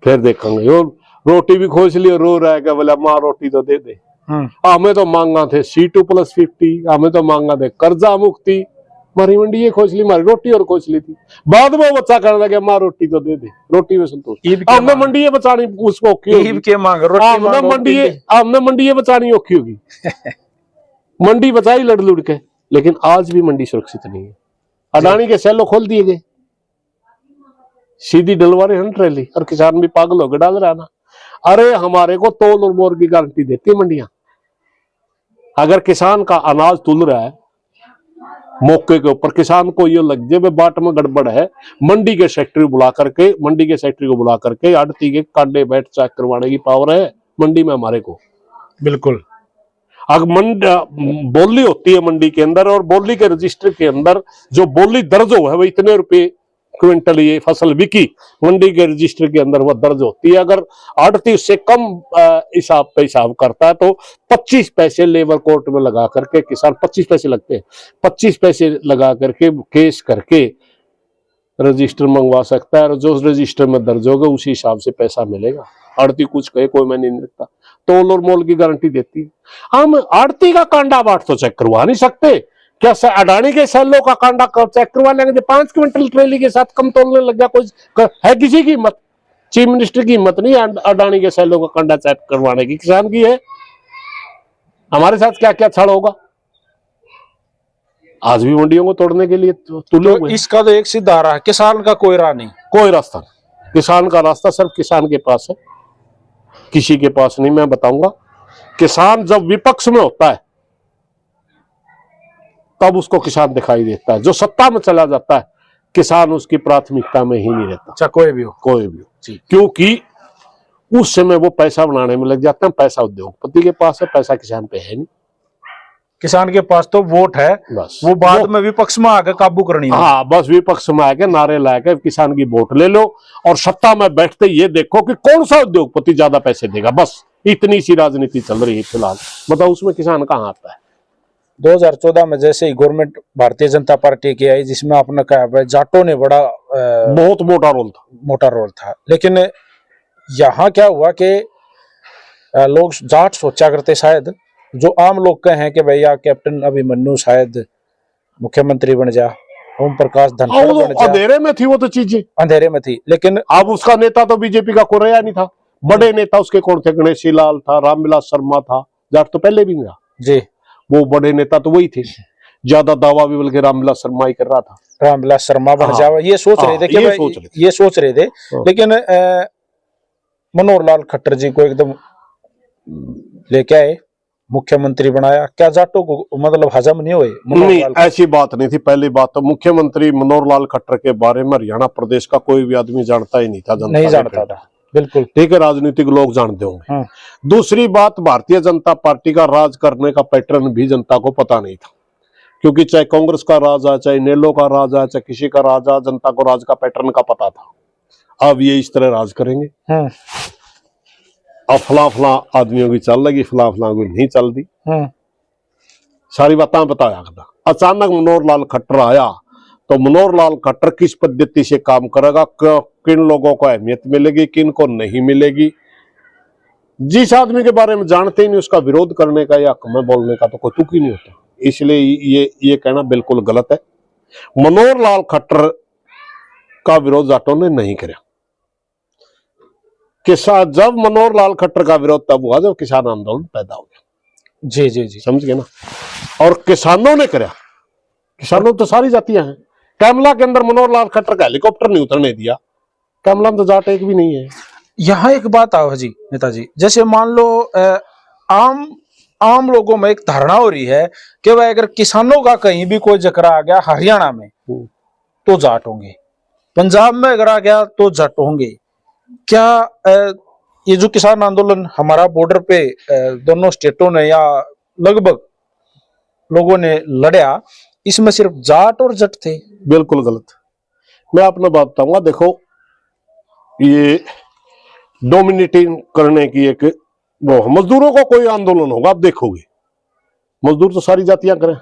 फिर देखेंगे। और रोटी भी खोज ली और रो रहा है, बोला माँ रोटी तो दे दे। हमें तो मांगा थे C2+50, हमें तो मांगा थे कर्जा मुक्ति, हमारी मंडी ये खोज ली, हमारी रोटी और खोज ली थी। बाद में बच्चा कहने लगा माँ रोटी तो दे दे, रोटी में संतोष। हमने मंडी ये बचानी उसको हमने मंडी ये बचानी औखी होगी। मंडी बचाई लड़ लुड़ के, लेकिन आज भी मंडी सुरक्षित नहीं है। अडानी के सेलो खोल दिए गए, सीधी डलवारे हन ट्रेली, और किसान भी पागल होकर डाल रहा ना। अरे हमारे को तोल और मोर की गारंटी देती है मंडियां। अगर किसान का अनाज तुल रहा है मौके के ऊपर, किसान को ये लग जाए बाट में गड़बड़ है, मंडी के सेक्रेटरी को बुला करके आड़ती के कांडे बैठ चेक करवाने की पावर है मंडी में हमारे को। बिल्कुल। अगर बोली होती है मंडी के अंदर, और बोली के रजिस्टर के अंदर जो बोली दर्ज हो है वो इतने रुपए क्विंटल ये फसल बिकी, मंडी के रजिस्टर के अंदर वह दर्ज होती है। अगर आड़ती उससे कम हिसाब करता है तो 25 पैसे लेबर कोर्ट में लगा करके किसान, 25 पैसे लगते हैं, 25 पैसे लगा करके केस करके रजिस्टर मंगवा सकता है, और जो रजिस्टर में दर्ज होगा उसी हिसाब से पैसा मिलेगा। आड़ती कुछ कहे कोई मैं नहीं रखता, तोल और मोल की गारंटी देती है। हम आड़ती का कांडा बाट तो चेक करवा नहीं सकते, क्या अडानी के सेलों का कांडा चेक करवा लेंगे? 5 क्विंटल ट्रेली के साथ कम तोलने लग गया कोई है? किसी की हिम्मत? चीफ मिनिस्टर की हिम्मत नहीं है अडानी के सेलों का कांडा चेक करवाने की, किसान की है। हमारे साथ क्या क्या छड़ होगा? आज भी मंडियों को तोड़ने के लिए तुले हुए। इसका तो एक सीधा राह, किसान का कोई राह नहीं, कोई रास्ता नहीं। किसान का रास्ता सिर्फ किसान के पास है, किसी के पास नहीं। मैं बताऊंगा, किसान जब विपक्ष में होता है तब उसको किसान दिखाई देता है। जो सत्ता में चला जाता है किसान उसकी प्राथमिकता में ही नहीं रहता, चाहे कोई भी हो। कोई भी हो, क्योंकि उस समय वो पैसा बनाने में लग जाते हैं। पैसा उद्योगपति के पास है, पैसा किसान पे है नहीं। किसान के पास तो वोट है, बस वो बाद में विपक्ष में आकर काबू करनी है। हाँ, बस विपक्ष में आके नारे लाके किसान की वोट ले लो और सत्ता में बैठते ये देखो कि कौन सा उद्योगपति ज्यादा पैसे देगा। बस इतनी सी राजनीति चल रही है फिलहाल। बताओ उसमें किसान कहाँ आता है? 2014 में जैसे ही गवर्नमेंट भारतीय जनता पार्टी की आई, जिसमें आपने कहा जाटों ने बड़ा बहुत मोटा रोल था। लेकिन यहाँ क्या हुआ कि लोग जाट सोचा करते, शायद जो आम लोग कहे कि भैया कैप्टन अभिमन्यु शायद मुख्यमंत्री बन जा, ओम प्रकाश धनखड़ बन जा। अंधेरे में थी वो तो चीजें, अंधेरे में थी। लेकिन अब उसका नेता तो बीजेपी का कोरैया नहीं था। बड़े नेता उसके कौन थे? गणेशी लाल था, रामविलास शर्मा था, जाट तो पहले भी नहीं था जी। वो बड़े नेता तो वही थे। ज्यादा दावा भी बल्कि रामविलास शर्मा ही कर रहा था। रामविलास शर्मा बन जावा, ये सोच रहे थे कि ये सोच रहे थे। लेकिन मनोहर लाल खट्टर जी को एकदम लेके आए, मुख्यमंत्री बनाया। क्या जाटों को मतलब हजम नहीं हुए? नहीं, ऐसी बात नहीं थी। पहली बात तो मुख्यमंत्री मनोहर लाल खट्टर के बारे में हरियाणा प्रदेश का कोई भी आदमी जानता ही नहीं था, नहीं जानता था। बिल्कुल ठीक है, राजनीतिक लोग जानते होंगे। दूसरी बात, भारतीय जनता पार्टी का राज करने का पैटर्न भी जनता को पता नहीं था, क्योंकि चाहे कांग्रेस का राज आए, चाहे नेलो का राज आए, चाहे किसी का राज आए, जनता को राज का पैटर्न का पता था। अब ये इस तरह राज करेंगे। अब फला आदमियों की चल लगी, फला की नहीं चल दी। सारी बातें बताया करता। अचानक मनोहर लाल खट्टर आया तो मनोहर लाल खट्टर किस पद्धति से काम करेगा, किन लोगों को अहमियत मिलेगी, किन को नहीं मिलेगी, जिस आदमी के बारे में जानते ही नहीं उसका विरोध करने का या हमें बोलने का तो कोई तुक ही नहीं होता। इसलिए ये कहना बिल्कुल गलत है। मनोहर लाल खट्टर का विरोध जाटों ने नहीं किया। किसान, जब मनोहर लाल खट्टर का विरोध तब हुआ जब किसान आंदोलन पैदा हो गया। जी जी जी, समझ गए ना? और किसानों ने करा। किसानों तो सारी जातियां हैं। कैमला के अंदर मनोहर लाल खट्टर का हेलीकॉप्टर नहीं उतरने दिया। कैमला में तो जाट एक भी नहीं है। यहाँ एक बात आओ जी नेताजी, जैसे मान लो आम लोगों में एक धारणा हो रही है कि भाई अगर किसानों का कहीं भी कोई जिक्र आ गया हरियाणा में तो जाट होंगे, पंजाब में अगर आ गया तो जाट होंगे। क्या ये जो किसान आंदोलन हमारा बॉर्डर पे दोनों स्टेटों ने या लगभग लोगों ने लड़ा, इसमें सिर्फ जाट और जट थे? बिल्कुल गलत। मैं अपना बात बताऊंगा। देखो, ये डोमिनेटिंग करने की एक मजदूरों का कोई आंदोलन होगा, आप देखोगे मजदूर तो सारी जातियां करें,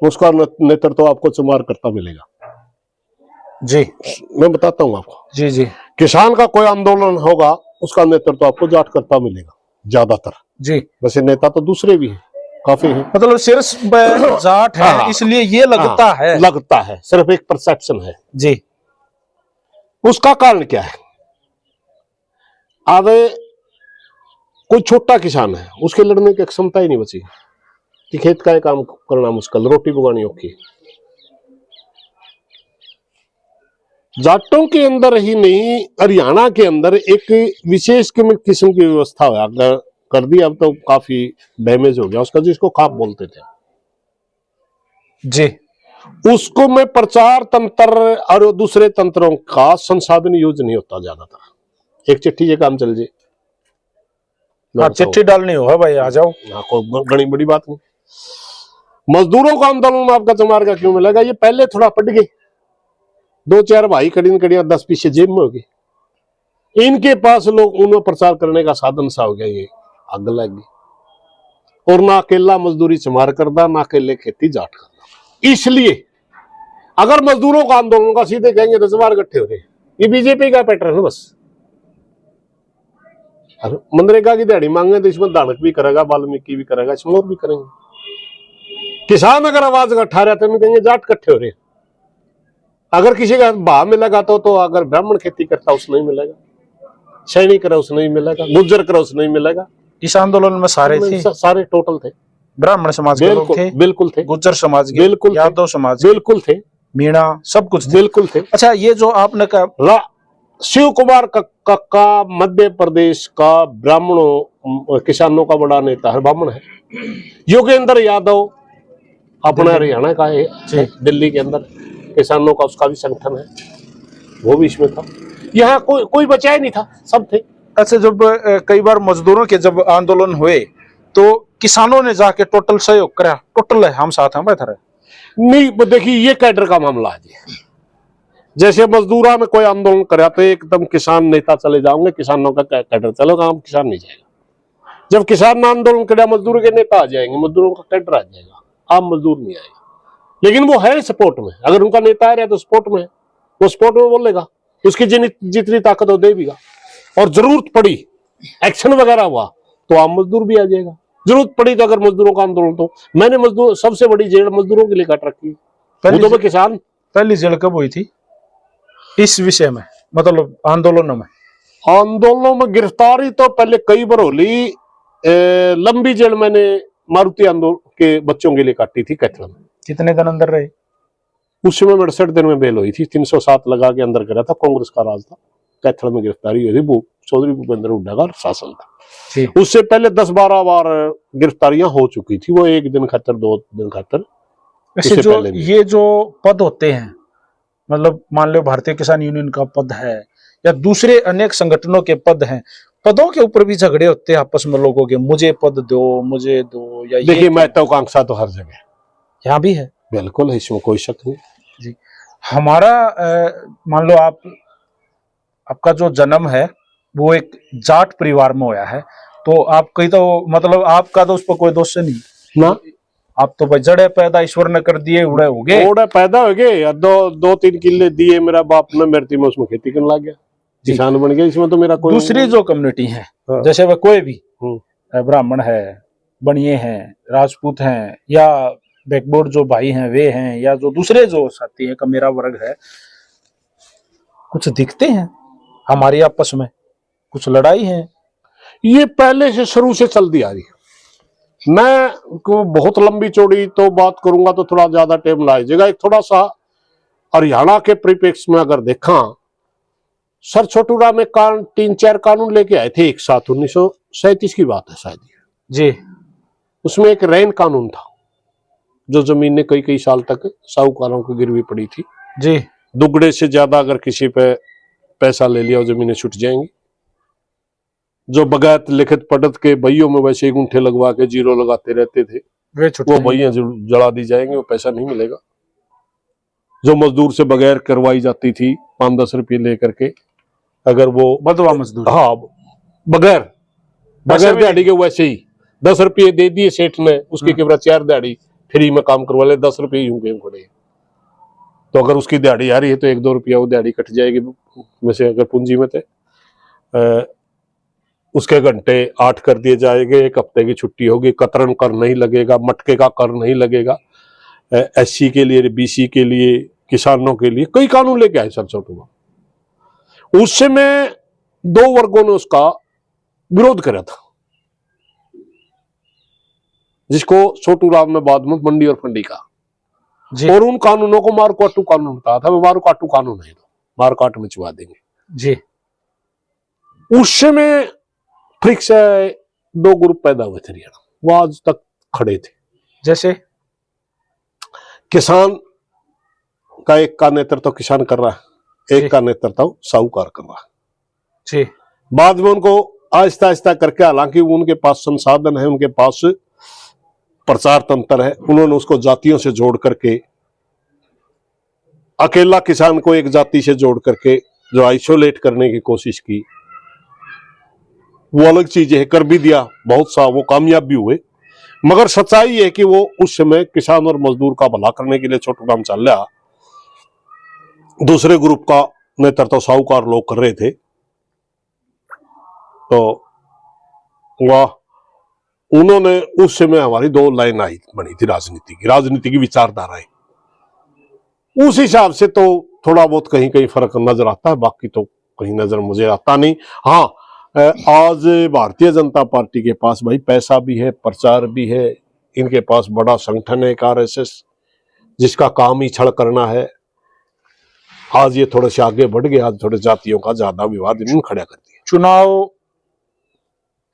उसका नेतृत्व तो आपको चमार करता मिलेगा। जी, मैं बताता हूं आपको। जी जी। किसान का कोई आंदोलन होगा, उसका नेतृत्व तो आपको जाट करता मिलेगा ज्यादातर। जी, वैसे नेता तो दूसरे भी हैं, काफी हैं। मतलब सिर्फ जाट है इसलिए ये लगता है, सिर्फ एक परसेप्शन है जी। उसका कारण क्या है? आगे कोई छोटा किसान है, उसके लड़ने की क्षमता ही नहीं बची कि खेत का काम करना मुश्किल, रोटी पकानी औखी। जाटों के अंदर ही नहीं, हरियाणा के अंदर एक विशेष किस्म की व्यवस्था कर दी। अब तो काफी डैमेज हो गया उसका, जिसको खाप बोलते थे जी। उसको में प्रचार तंत्र और दूसरे तंत्रों का संसाधन यूज नहीं होता ज्यादातर। एक चिट्ठी ये काम चल जाए, चिट्ठी डालनी हो भाई आ जाओ, कोई बड़ी बड़ी बात नहीं। मजदूरों का आंदोलन में आपका चमार का क्यों मिलेगा? ये पहले थोड़ा पट गए, 2-4 भाई कड़ियां 10 पीछे जेब में हो गए, इनके पास लोग उन्हें प्रचार करने का साधन सा हो गया, ये आग लग गई। और ना अकेला मजदूरी चमार करदा, ना अकेले खेती जाट करदा। इसलिए अगर मजदूरों का आंदोलन का सीधे कहेंगे तो चमार इकट्ठे हो रहे। ये बीजेपी का पैटर्न है बस। मनरेगा की दिहाड़ी मांगे तो इसमें दानक भी करेगा, वाल्मीकि भी करेगा, इसमें और भी करेंगे। किसान अगर आवाज उठा रहा तो कहेंगे जाट इकट्ठे हो रहे हैं। अगर किसी का भाव मिलेगा तो अगर ब्राह्मण खेती करता उसे नहीं मिलेगा, सैनिक करे उसे नहीं मिलेगा, गुर्जर करे उसे नहीं मिलेगा। इस आंदोलन में सारे थे, सारे टोटल थे, ब्राह्मण समाज के लोग थे, बिल्कुल थे, गुर्जर समाज के, बिल्कुल, यादव समाज बिल्कुल थे, मीणा सब कुछ थे, बिल्कुल थे। अच्छा, ये जो आपने कहा शिव कुमार का मध्य प्रदेश का ब्राह्मणों किसानों का बड़ा नेता है, ब्राह्मण है। योगेंद्र यादव अपना हरियाणा का है, दिल्ली के अंदर किसानों का उसका भी संगठन है, वो भी इसमें था। यहाँ कोई बचा ही नहीं था, सब थे। अच्छा, जब कई बार मजदूरों के जब आंदोलन हुए तो किसानों ने जाके टोटल सहयोग करा, टोटल है हम साथ हैं बेहतर है नहीं। देखिए ये कैडर का मामला है। जैसे मजदूरा में कोई आंदोलन करा तो एकदम किसान नेता चले जाओगे, किसानों का कैडर चलेगा, आम किसान नहीं जाएगा। जब किसान आंदोलन करा मजदूर के नेता आ जाएंगे, मजदूरों का कैडर आ जाएगा, आम मजदूर नहीं आएगा। लेकिन वो है सपोर्ट में, अगर उनका नेता आ रहा है तो सपोर्ट में है, वो सपोर्ट में बोलेगा, उसकी जितनी ताकत हो देगा। और जरूरत पड़ी एक्शन वगैरह हुआ तो आम मजदूर भी आ जाएगा। जरूरत पड़ी तो अगर मजदूरों का आंदोलन, तो मैंने मजदूर सबसे बड़ी जेल मजदूरों के लिए काट रखी है। वो तो किसान। पहली जेल कब हुई थी इस विषय में, मतलब आंदोलनों में? आंदोलनों में गिरफ्तारी तो पहले कई बार हो ली। लंबी जेल मैंने मारुति आंदोलन के बच्चों के लिए काटी थी कैथल में। कितने दिन अंदर रहे? उस समय 68 दिन में बेल हुई थी, 307 लगा के अंदर करा था, कांग्रेस का राज था। कैथल में गिरफ्तारी हुई थी, वो चौधरी भूपेंद्र हुड्डा का शासन था। उससे पहले 10-12 बार गिरफ्तारियां हो चुकी थी, वो एक दिन खातर 2 दिन खातर। जो ये जो पद होते हैं, मतलब मान लो भारतीय किसान यूनियन का पद है या दूसरे अनेक संगठनों के पद हैं, पदों के ऊपर भी झगड़े होते हैं आपस में लोगों के, मुझे पद दो, मुझे दो, या देखिए महत्वाकांक्षा तो हर जगह यहाँ भी है, बिल्कुल, इसमें कोई शक नहीं जी। हमारा मान लो आपका जो जन्म है वो एक जाट परिवार में होया है, तो आप कहीं तो मतलब आपका तो उस पर कोई दोष नहीं ना, आप तो भाई जड़े पैदा ईश्वर ने कर दिए, उड़े हो गए, उड़े पैदा हो गए। 2-3 किले दिए मेरा बाप ने, मेरे में उसमें खेती करने लग गया, किसान बन गया। इसमें तो मेरा कोई। दूसरी जो कम्युनिटी है, जैसे वह कोई भी ब्राह्मण है, बनिए हैं, राजपूत हैं, या बैकबोर्ड जो भाई हैं वे हैं, या जो दूसरे जो साथी हैं का मेरा वर्ग है, कुछ दिखते हैं हमारी आपस में, कुछ लड़ाई है, ये पहले से शुरू से चल दी आ रही। मैं को बहुत लंबी चौड़ी तो बात करूंगा तो थोड़ा ज्यादा टाइम लग जाएगा। एक थोड़ा सा हरियाणा के परिप्रेक्ष्य में अगर देखा, सर छोटूराम में 3-4 कानून लेके आए थे एक साथ, 1937 की बात है शायद जी। उसमें एक रैन कानून था, जो जमीनें कई साल तक साहूकारों की गिरवी पड़ी थी जी। दुगड़े से ज्यादा अगर किसी पे पैसा ले लिया, जमीनें छूट जाएंगी। जो बगैर लिखित पढ़त के बइयों में वैसे ही गुंठे लगवा के जीरो लगाते रहते थे, वो बइयां जला दी जाएंगे, वो पैसा नहीं मिलेगा। जो मजदूर से बगैर करवाई जाती थी 5-10 रुपये लेकर के, अगर वो बदवा मजदूर, हाँ बगैर दिहाड़ी के, वैसे ही 10 रुपये दे दिए सेठ ने, उसकी केवल 4 दिहाड़ी फ्री में काम करवा ले, 10 रुपये यूं गेम खड़े। तो अगर उसकी दिहाड़ी आ रही है तो 1-2 रुपया वो दिहाड़ी कट जाएगी। वैसे अगर पूंजी में थे उसके घंटे 8 कर दिए जाएंगे, 1 हफ्ते की छुट्टी होगी, कतरन कर नहीं लगेगा, मटके का कर नहीं लगेगा, SC के लिए, BC के लिए, किसानों के लिए कई कानून लेके आए सर छोटू। उस समय 2 वर्गों ने उसका विरोध करा था, जिसको छोटू राम ने बाद में मंडी और फंडी का। और उन कानूनों को मारकाटू कानून कहा था। मारकाटू कानून है, मारकाट में चुवा देंगे जी। उस समय फिर से 2 ग्रुप पैदा हुए थे हरियाणा, वो आज तक खड़े थे। जैसे किसान का एक का नेतृत्व किसान कर रहा है, एक का नेतृत्व साहूकार कर रहा है जी। बाद में उनको आहिस्ता आहिस्ता करके, हालांकि उनके पास संसाधन है, उनके पास प्रचार तंत्र है, उन्होंने उसको जातियों से जोड़ करके, अकेला किसान को एक जाति से जोड़ करके जो आइसोलेट करने की कोशिश की, वो अलग चीज है, कर भी दिया बहुत सा, वो कामयाब भी हुए। मगर सच्चाई है कि वो उस समय किसान और मजदूर का भला करने के लिए छोटू राम चल रहा, दूसरे ग्रुप का नेतृत्व साहूकार लोग कर रहे थे। तो वह उन्होंने उस समय हमारी दो लाइन आई बनी थी राजनीति की विचारधाराएं, उस हिसाब से तो थोड़ा बहुत कहीं कहीं फर्क नजर आता है, बाकी तो कहीं नजर मुझे आता नहीं। हाँ, आज भारतीय जनता पार्टी के पास भाई पैसा भी है, प्रचार भी है, इनके पास बड़ा संगठन है आरएसएस, जिसका काम ही छल करना है। आज ये थोड़े से आगे बढ़ गए, आज थोड़े जातियों का ज्यादा विवाद इन्होंने खड़ा कर दिया। चुनाव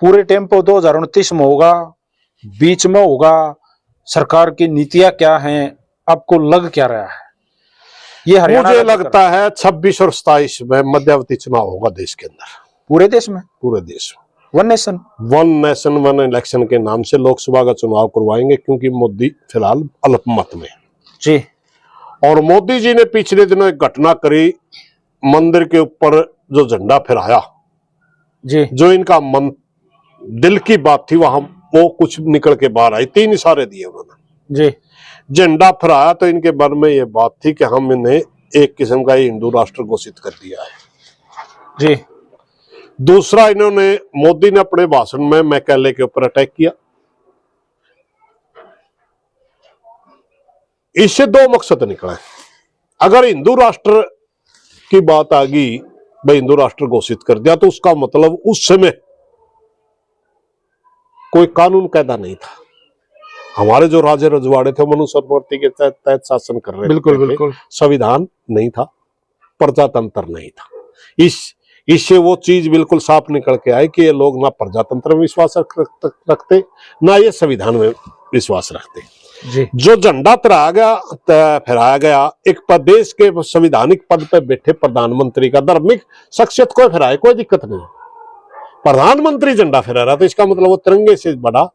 पूरे टेम्पो 2029 में होगा, बीच में होगा, सरकार की नीतियां क्या हैं, आपको लग क्या रहा है? ये हरियाणा मुझे लगता है 26 और 27 में मध्यावधि चुनाव होगा देश के अंदर, पूरे देश में, पूरे देश में। वन नेशन वन इलेक्शन के नाम से लोकसभा का चुनाव करवाएंगे, क्योंकि मोदी फिलहाल अल्पमत में जी। और मोदी जी ने पिछले दिनों एक घटना करी, मंदिर के ऊपर जो झंडा फहराया जी, जो इनका मन दिल की बात थी, वहां वो कुछ निकल के बाहर आई। 3 इशारे दिए उन्होंने जी, झंडा फहराया, तो इनके मन में ये बात थी कि हम इन्हें एक किस्म का हिंदू राष्ट्र घोषित कर दिया है जी। दूसरा, इन्होंने मोदी ने अपने भाषण में मैकाले के ऊपर अटैक किया। इससे 2 मकसद निकले। अगर हिंदू राष्ट्र की बात आ गई, भाई हिंदू राष्ट्र घोषित कर दिया, तो उसका मतलब उस समय कोई कानून कायदा नहीं था। हमारे जो राजे रजवाड़े थे मनुस्मृति के तहत शासन कर रहे बिल्कुल बिल्कुल। संविधान नहीं था, प्रजातंत्र नहीं था। इससे वो चीज बिल्कुल साफ निकल के आई कि ये लोग ना प्रजातंत्र में विश्वास रखते, ना ये संविधान में विश्वास रखते जी। जो झंडा फहराया गया एक प्रदेश के संवैधानिक पद पर बैठे प्रधानमंत्री का, धार्मिक शख्सियत को फहराए, कोई दिक्कत नहीं। प्रधानमंत्री झंडा फहरा रहा, तो इसका मतलब वो तिरंगे से बड़ा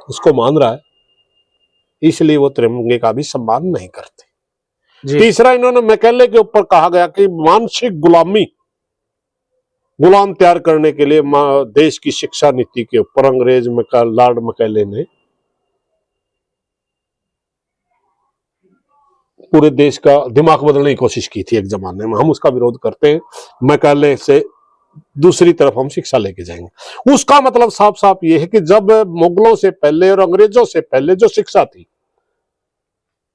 उसको मान रहा है, इसलिए वो तिरंगे का भी सम्मान नहीं करते। तीसरा, इन्होंने मैकाले के ऊपर कहा गया कि मानसिक गुलाम तैयार करने के लिए देश की शिक्षा नीति के ऊपर अंग्रेज लॉर्ड मैकाले ने पूरे देश का दिमाग बदलने की कोशिश की थी एक जमाने में। हम उसका विरोध करते हैं, मैकाले से दूसरी तरफ हम शिक्षा लेके जाएंगे। उसका मतलब साफ साफ ये है कि जब मुगलों से पहले और अंग्रेजों से पहले जो शिक्षा थी,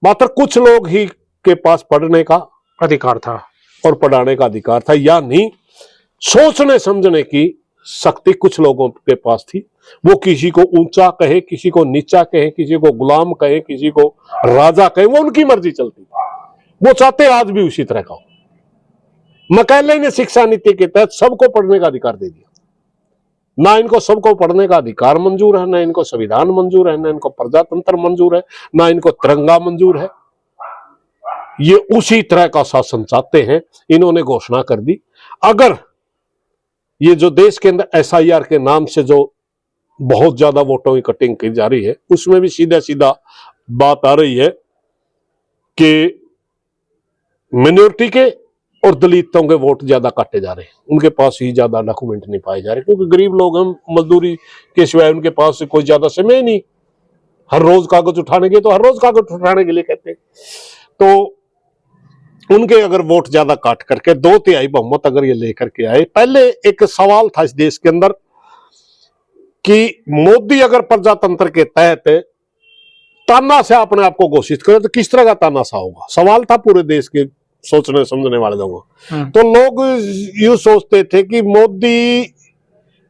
मात्र कुछ लोग ही के पास पढ़ने का अधिकार था और पढ़ाने का अधिकार था, यानी सोचने समझने की शक्ति कुछ लोगों के पास थी। वो किसी को ऊंचा कहे, किसी को नीचा कहे, किसी को गुलाम कहे, किसी को राजा कहे, वो उनकी मर्जी चलती थी। वो चाहते आज भी उसी तरह का हो। मैकाले ने शिक्षा नीति के तहत सबको पढ़ने का अधिकार दे दिया। ना इनको सबको पढ़ने का अधिकार मंजूर है, ना इनको संविधान मंजूर है, ना इनको प्रजातंत्र मंजूर है, ना इनको तिरंगा मंजूर है। ये उसी तरह का शासन चाहते हैं। इन्होंने घोषणा कर दी, अगर ये जो देश के अंदर SIR के नाम से जो बहुत ज्यादा वोटों की कटिंग की जा रही है, उसमें भी सीधा सीधा बात आ रही है कि मिनोरिटी के और दलितों के वोट ज्यादा काटे जा रहे हैं। उनके पास ही ज्यादा डॉक्यूमेंट नहीं पाए जा रहे, क्योंकि गरीब लोग हम, मजदूरी के सिवाय उनके पास कोई ज्यादा समय नहीं हर रोज कागज उठाने के, तो हर रोज कागज उठाने के लिए कहते हैं। तो उनके अगर वोट ज्यादा काट करके 2/3 बहुमत अगर ये लेकर के आए। पहले एक सवाल था इस देश के अंदर कि मोदी अगर प्रजातंत्र के तहत ताना से अपने आप को घोषित करे तो किस तरह का तानाशाह होगा, सवाल था पूरे देश के सोचने समझने वाले लोगों। तो लोग यूं सोचते थे कि मोदी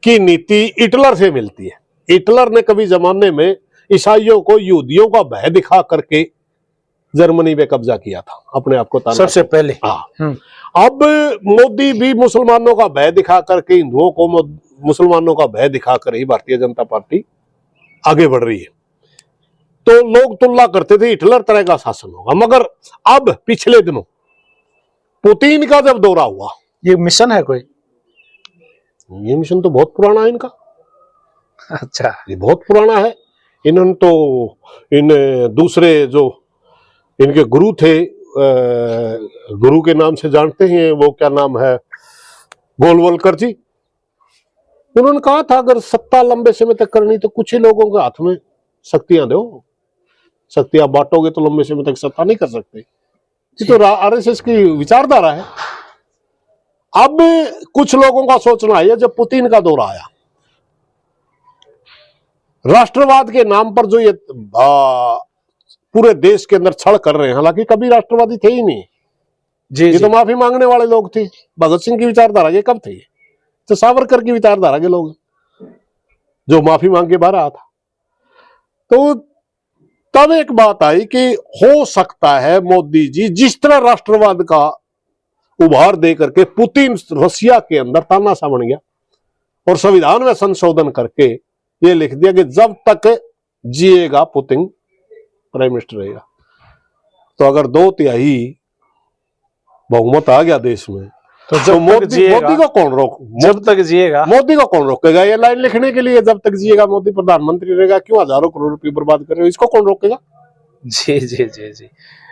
की नीति हिटलर से मिलती है। हिटलर ने कभी जमाने में ईसाइयों को, यहूदियों का भय दिखा करके जर्मनी में कब्जा किया था, अपने आप को सबसे पहले। हाँ, अब मोदी भी मुसलमानों का भय दिखा करके, हिंदुओं को मुसलमानों का भय दिखाकर ही भारतीय जनता पार्टी आगे बढ़ रही है। तो लोग तुलना करते थे हिटलर तरह का शासन होगा। मगर अब पिछले दिनों पुतिन का जब दौरा हुआ, ये मिशन है कोई? ये मिशन तो बहुत पुराना है इनका। अच्छा, ये बहुत पुराना है। इन्होंने तो इन दूसरे जो इनके गुरु थे, गुरु के नाम से जानते हैं, वो क्या नाम है, गोलवलकर जी, उन्होंने कहा था अगर सत्ता लंबे समय तक करनी तो कुछ ही लोगों के हाथ में शक्तियां दो, शक्तियां बांटोगे तो लंबे समय तक सत्ता नहीं कर सकते। ये तो RSS की विचारधारा है। अब कुछ लोगों का सोचना है, जब पुतिन का दौरा आया, राष्ट्रवाद के नाम पर जो ये पूरे देश के अंदर छल कर रहे हैं, हालांकि कभी राष्ट्रवादी थे ही नहीं। जी ये जी तो माफी मांगने वाले लोग थे। भगत सिंह की विचारधारा ये कब थे? तो सावरकर की विचारधारा के लोग जो माफी मांग के बाहर आया था। तो तब एक बात आई कि हो सकता है मोदी जी जिस तरह राष्ट्रवाद का उभार दे करके पुतिन रसिया के अंदर तानाशाह बन गया और संविधान में संशोधन करके ये लिख दिया कि जब तक जिएगा पुतिन प्राइम मिनिस्टर रहेगा। तो अगर 2/3 बहुमत आ गया देश में तो तो जब तक मोदी जिएगा, को कौन जब तक जिएगा, मोदी को कौन रोकेगा? ये लाइन लिखने के लिए जब तक जिएगा मोदी प्रधानमंत्री रहेगा, क्यों हजारों करोड़ रुपए बर्बाद कर रहे हो? इसको कौन रोकेगा? जी जी जी जी।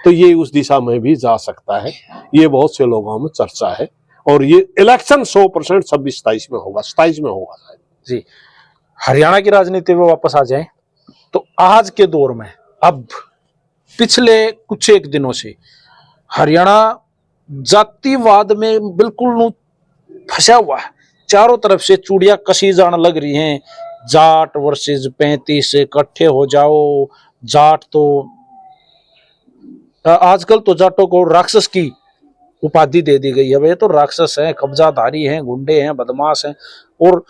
तो ये उस दिशा में भी जा सकता है। ये बहुत से लोगों में चर्चा है और ये इलेक्शन 100% 26-27 में होगा, 27 में होगा शायद। जी, हरियाणा की राजनीति में वापस आ जाएं तो आज के दौर में अब पिछले कुछ एक दिनों से हरियाणा जातिवाद में बिल्कुल फंसा हुआ है। चारों तरफ से चूड़ियां कसी जाने लग रही हैं। जाट वर्सेस 35 इकट्ठे हो जाओ, जाट तो आजकल तो जाटों को राक्षस की उपाधि दे दी गई है। वे तो राक्षस हैं, कब्जाधारी हैं, गुंडे हैं, बदमाश हैं और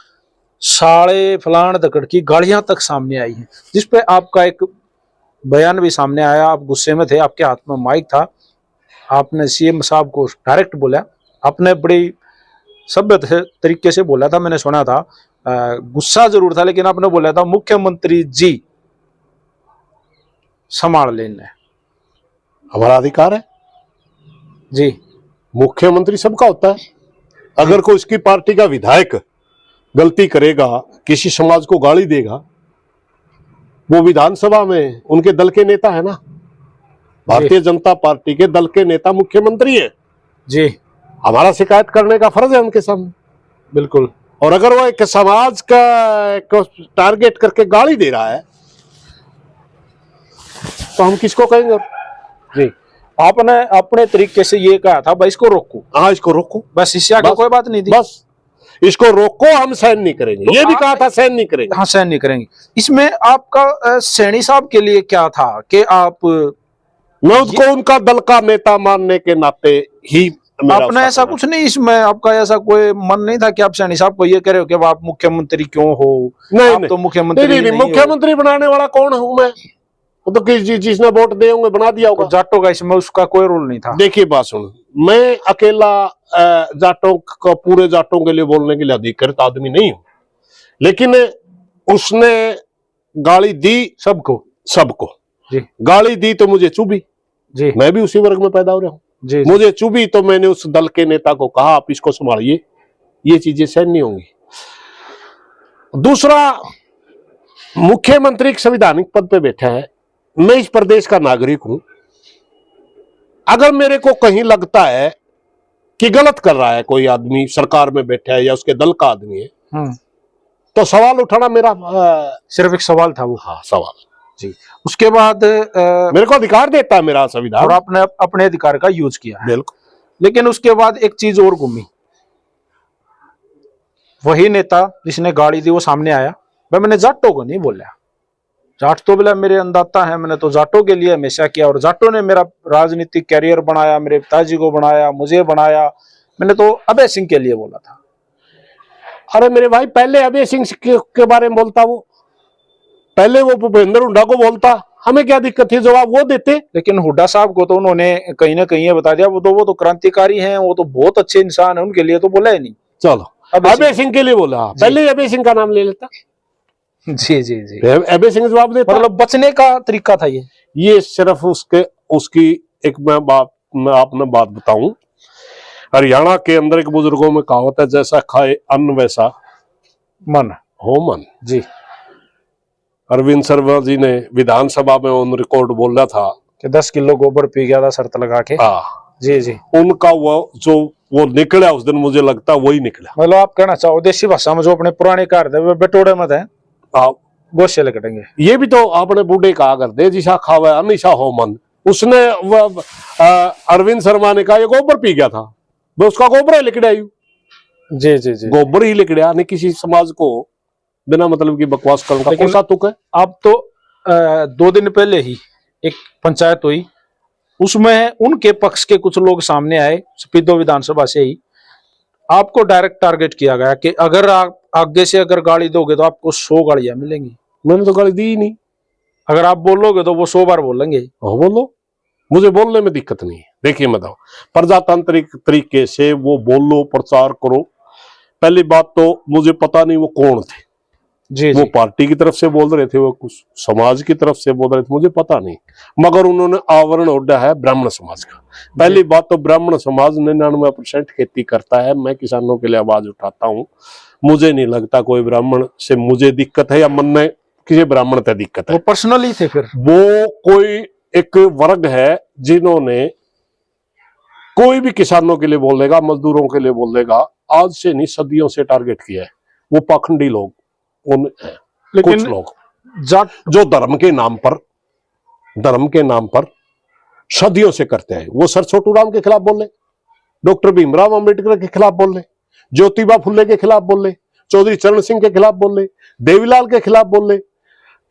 साले फलान दकड़ की गालियां तक सामने आई हैं, जिसपे आपका एक बयान भी सामने आया। आप गुस्से में थे, आपके हाथ में माइक था, आपने सीएम साहब को डायरेक्ट बोला। आपने बड़ी सभ्य तरीके से बोला था, मैंने सुना था। गुस्सा जरूर था लेकिन आपने बोला था मुख्यमंत्री जी संभाल लेना। हमारा अधिकार है जी। मुख्यमंत्री सबका होता है। अगर कोई उसकी पार्टी का विधायक गलती करेगा, किसी समाज को गाली देगा, वो विधानसभा में उनके दल के नेता है ना। भारतीय जनता पार्टी के दल के नेता मुख्यमंत्री है जी। हमारा शिकायत करने का फर्ज है उनके सामने। बिल्कुल। और अगर वो एक समाज का टारगेट करके गाली दे रहा है तो हम किसको कहेंगे? जी, आपने अपने तरीके से ये कहा था भाई इसको रोको। हाँ, इसको रोको, बस इससे आगे कोई बात नहीं थी। बस इसको रोको, हम सहन नहीं करेंगे। तो ये भी कहा था सहन नहीं करेंगे। हाँ, सहन नहीं करेंगे। इसमें आपका सैनी साहब के लिए क्या था कि आप मैं उसको उनका दल का नेता मानने के नाते ही आपने ऐसा कुछ नहीं, इसमें आपका ऐसा कोई मन नहीं था कि आप सैनी साहब को ये कह रहे हो कि आप मुख्यमंत्री क्यों हो? नहीं, आप तो मुख्यमंत्री नहीं, मुख्यमंत्री बनाने वाला कौन हूं मैं? वो तो जिसने वोट दिए होंगे बना दिया होगा। तो जाटों का इसमें उसका कोई रोल नहीं था। देखिए बात सुन, मैं अकेला जाटों का पूरे जाटों के लिए बोलने के लिए अधिकृत आदमी नहीं हूं, लेकिन उसने गाली दी सबको जी। गाली दी तो मुझे चुभी जी। मैं भी उसी वर्ग में पैदा हो रहा हूं जी। मुझे चुभी तो मैंने उस दल के नेता को कहा आप इसको संभालिए, ये चीजें सहन नहीं होंगी। दूसरा, मुख्यमंत्री एक संवैधानिक पद पे बैठा है, मैं इस प्रदेश का नागरिक हूं। अगर मेरे को कहीं लगता है कि गलत कर रहा है कोई आदमी, सरकार में बैठा है या उसके दल का आदमी है, तो सवाल उठाना मेरा सिर्फ एक सवाल था वो। हाँ, सवाल जी। उसके बाद मेरे को अधिकार देता है मेरा संविधान, और आपने अपने अधिकार का यूज किया। बिल्कुल। लेकिन उसके बाद एक चीज और घूमी, वही नेता जिसने गाड़ी दी वो सामने आया। मैंने जाटों को नहीं बोला, जाट तो बोला मेरे अन्नदाता है, मैंने तो जाटों के लिए हमेशा किया और जाटों ने मेरा राजनीतिक कैरियर बनाया, मेरे पिताजी को बनाया, मुझे बनाया। मैंने तो अभय सिंह के लिए बोला था। अरे मेरे भाई, पहले अभय सिंह के बारे में बोलता वो, पहले वो भूपेंद्र हुड्डा को बोलता, हमें क्या दिक्कत थी, जवाब वो देते। लेकिन हुड्डा साहब को तो उन्होंने कहीं ना कहीं ये बता दिया, वो तो क्रांतिकारी हैं, वो तो बहुत अच्छे इंसान है, उनके लिए तो बोला ही नहीं। चलो, अभय सिंह के लिए बोला, पहले अभय सिंह का नाम ले लेता। जी जी जी। अभय सिंह जवाब देता। मतलब बचने का तरीका था ये सिर्फ उसकी एक मैं आपने बात बताऊं। हरियाणा के अंदर एक बुजुर्गों में कहावत है, जैसा खाए अन्न वैसा मन हो मन। जी। अरविंद शर्मा जी ने विधानसभा में ऑन रिकॉर्ड बोला था कि 10 किलो गोबर पी गया था शर्त लगा के। जी जी। उनका वो निकला उस दिन, मुझे लगता वही निकला। मतलब आप कहना चाहो देसी भाषा में जो अपने पुराने कार थे बटोड़े मत है, गोशे लकटेंगे। ये भी तो अपने बूढ़े कहा करते, जिसा खावे अनिशा हो मन। उसने अरविंद शर्मा ने कहा ये गोबर पी गया था, वो उसका गोबर ही लिकड़ा। जी जी जी। गोबर ही लिकड़ा, नहीं किसी समाज को बिना मतलब की बकवास करने का लेकिन कौन सा तुक है? अब तो 2 दिन पहले ही एक पंचायत हुई, उसमें उनके पक्ष के कुछ लोग सामने आए, स्पीडो विधानसभा से ही आपको डायरेक्ट टारगेट किया गया कि अगर आप आगे से अगर गाली दोगे तो आपको 100 गालियां मिलेंगी। मैंने तो गाली दी ही नहीं। अगर आप बोलोगे तो वो 100 बार बोलेंगे। बोलो, मुझे बोलने में दिक्कत नहीं है। देखिए मैं बताऊं, प्रजातांत्रिक तरीके से वो बोलो, प्रचार करो। पहली बात तो मुझे पता नहीं वो कौन थे, जी वो जी पार्टी की तरफ से बोल रहे थे, वो कुछ समाज की तरफ से बोल रहे थे, मुझे पता नहीं। मगर उन्होंने आवरण ओढ़ा है ब्राह्मण समाज का। पहली बात तो ब्राह्मण समाज 99% खेती करता है। मैं किसानों के लिए आवाज उठाता हूँ। मुझे नहीं लगता कोई ब्राह्मण से मुझे दिक्कत है या मन में किसी ब्राह्मण से दिक्कत है। वो पर्सनली थे फिर। वो कोई एक वर्ग है जिन्होंने कोई भी किसानों के लिए बोलेगा, मजदूरों के लिए बोलेगा, आज से नहीं सदियों से टारगेट किया है। वो पाखंडी लोग उन लेकिन कुछ लोग जाट जो धर्म के नाम पर सदियों से करते हैं। वो सर छोटू राम के खिलाफ बोले, डॉक्टर भीमराव अंबेडकर के खिलाफ बोले, ज्योतिबा फुले के खिलाफ बोले, चौधरी चरण सिंह के खिलाफ बोले, देवीलाल के खिलाफ बोले।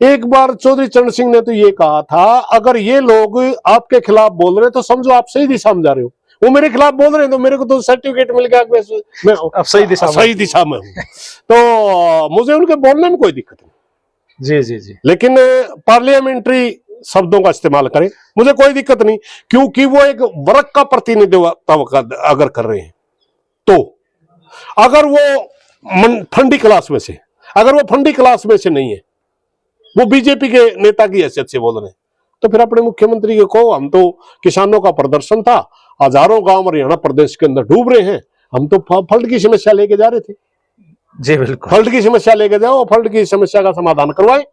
एक बार चौधरी चरण सिंह ने तो ये कहा था, अगर ये लोग आपके खिलाफ बोल रहे हैं तो समझो आप सही दिशा में जा रहे हो। वो मेरे खिलाफ बोल रहे हैं तो मेरे को तो सर्टिफिकेट मिल गया, मैं अब सही दिशा में हूँ। तो मुझे उनके बोलने में कोई दिक्कत नहीं। जी जी जी। लेकिन पार्लियामेंट्री शब्दों का इस्तेमाल करें, मुझे कोई दिक्कत नहीं, क्योंकि वो एक वर्ग का प्रतिनिधित्व अगर कर रहे हैं तो। अगर वो फंडी क्लास में से, अगर वो फंडी क्लास में से नहीं है, वो बीजेपी के नेता की हैसियत से बोल रहे हैं, तो फिर अपने मुख्यमंत्री के को, हम तो किसानों का प्रदर्शन था, हजारों गांव हरियाणा प्रदेश के अंदर डूब रहे हैं, हम तो फल्ड की समस्या लेके जा रहे थे। जी बिल्कुल, फल्ड की समस्या लेके जाओ, फल्ड की समस्या का समाधान करवाए,